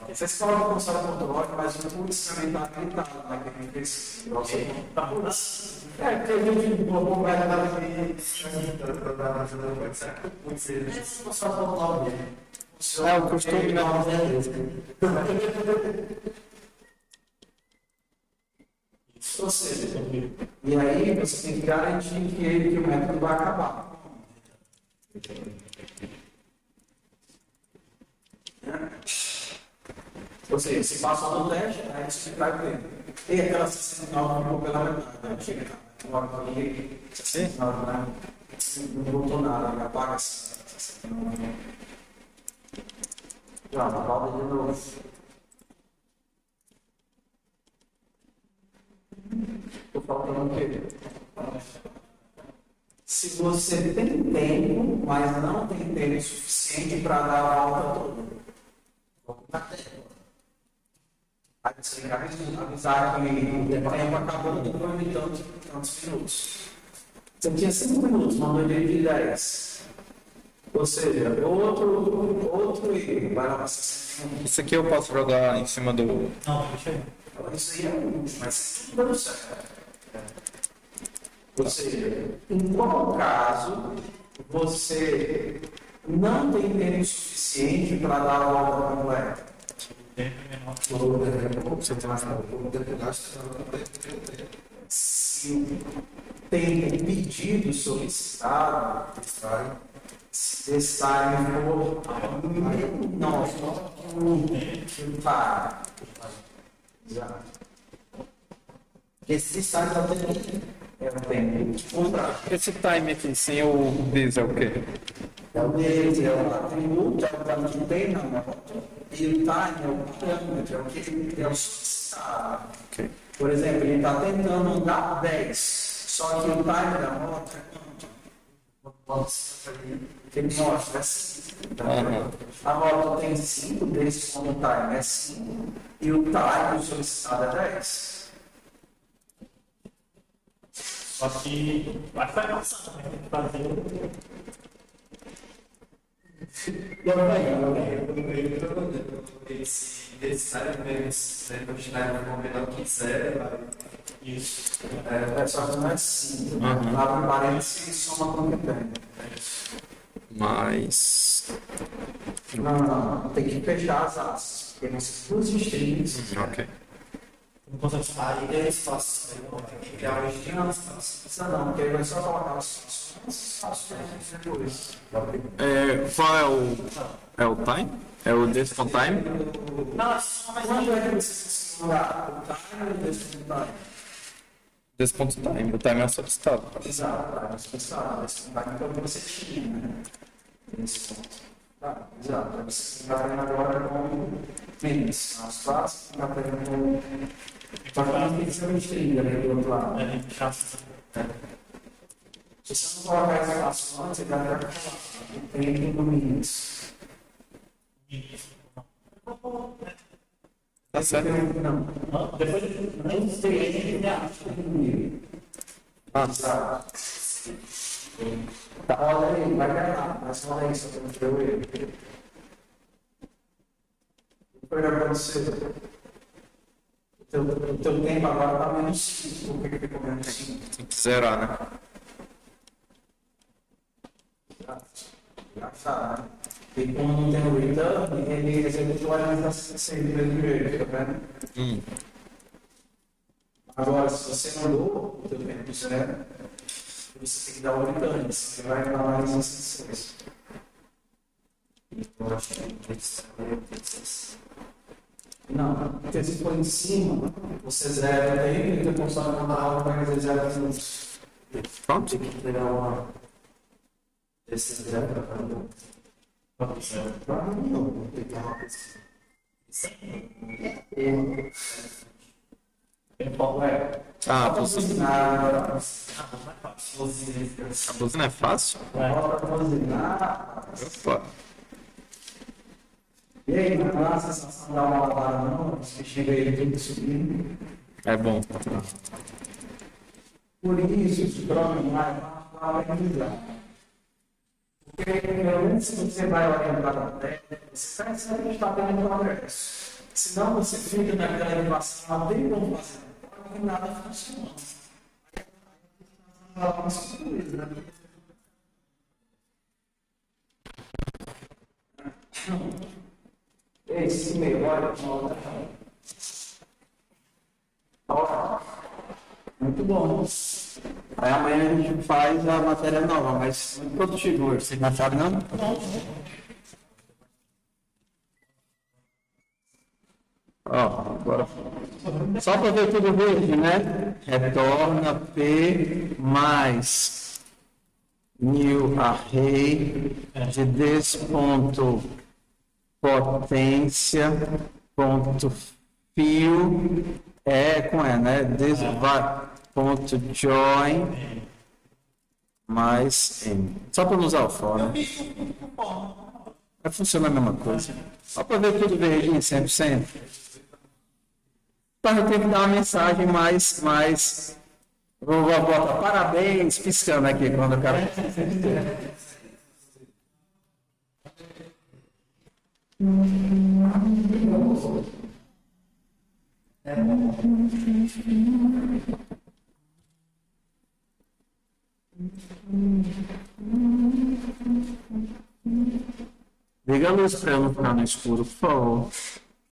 vocês falam que console controle, mas o putz também está habilitado naquele fez. É, porque a gente colocou mais nada ali. Console controle. É o costume, né? Ou seja, e aí você tem que garantir que o método vai acabar. Ou seja, se passou no teste, aí você vai ver. E aquela 69 ficou pela metade. Chega lá, aqui, 69, né? Não botou nada, apaga essa 69. Já, volta de novo. Estou faltando o quê? Se você tem tempo, mas não tem tempo suficiente para dar a volta toda. Aí você tem que avisar que o tempo acabou depois de tantos minutos. Você tinha 5 minutos, mandou ele de 10. Ou seja, outro e vai lá para 60. Isso aqui eu posso jogar em cima do. Não, deixa eu. Isso aí é um, mas tudo certo. Ou seja, em qual caso você não tem tempo suficiente para dar a volta completa? Se tem um pedido solicitado, se esse time for menor que o time. Exato. esse site está tendo. É o tempo contrato. Esse time aqui sem o diesel é o quê? É o deles, é o atributo, é o dano que tem na moto. E o time é o parâmetro, é o que ele é o solicitado. Ok. Por exemplo, ele está tentando andar 10, só que o time da moto é quanto? Ele mostra assim. Agora tu tem 5 desses como time é 5 e o time solicitado é 10. Só que vai ficar cansado, né? Tem que fazer. Esse sabe mesmo, se continuar no menor que quiser, Isso. Só que não é 5. Abre parênteses e soma com o que tem. Mas. Não. Tem que fechar as asas. Porque nessas duas estrelas. Ok. Não consegue falar. aí tem espaço, tem que criar um estilo. Não precisa não, porque ele vai só colocar as situações depois. Qual é o time? É o descon time? Quando é que você se simular o time ou o time? Desconto.time. O time é solicitado. Exato, mas pensar, esse time é o que você tinha, né? Nesse ponto. Exato, você está fazendo agora com menos. As classes, está fazendo com. Está fazendo principalmente trilha, né? Do outro lado. Se você não colocar as classes antes, você vai ficar com tem domínios. Tá certo? Não. Depois Nem tem nem exato. Tá, olha aí, vai ganhar, mas olha aí, só que não deu ele. O que foi que aconteceu? O teu tempo agora está menos 5. Por que ficou menos 5? Tem que zerar, né? Engraçado, né? E como não tem o return, ele executou a alimentação sem do mesmo jeito, tá vendo? Agora, se você mandou o teu tempo zero, você tem que dar o return, você vai dar mais instâncias. Eu acho que tem que ser. Não, porque se for em cima, você zera o tempo e depois só mandar algo para fazer 0 minutos. Pronto? Tem que pegar uma. Esse zero para cada um. Não, tem que dar uma pesquisa. Ah, a buzina. Buzinar, A buzina é fácil? bota buzinar. Opa. E aí, não dá a sensação de dar uma lavada, não? Você chega aí tudo subindo. É bom. Por isso, os drogas mais vai equilibrar. Porque, pelo menos, se você vai orientar a técnica, você percebe que está tendo progresso. Senão, você fica naquela elevação, até não fazendo, porque nada funciona. Esse meio, olha, olha. Muito bom. Aí amanhã a gente faz a matéria nova, mas muito produtivo hoje. Você não sabe, não? Ó, agora. Só para ver tudo verde, né? Retorna P mais new array de des.potência ponto fio com né? Ponto join mais m. Só para não usar o for, né? Vai funcionar a mesma coisa. Só para ver tudo verdinho 100%. Então eu tenho que dar uma mensagem mais. Vou botar parabéns, piscando aqui quando eu quero. Liga a luz para eu não ficar no escuro, por favor.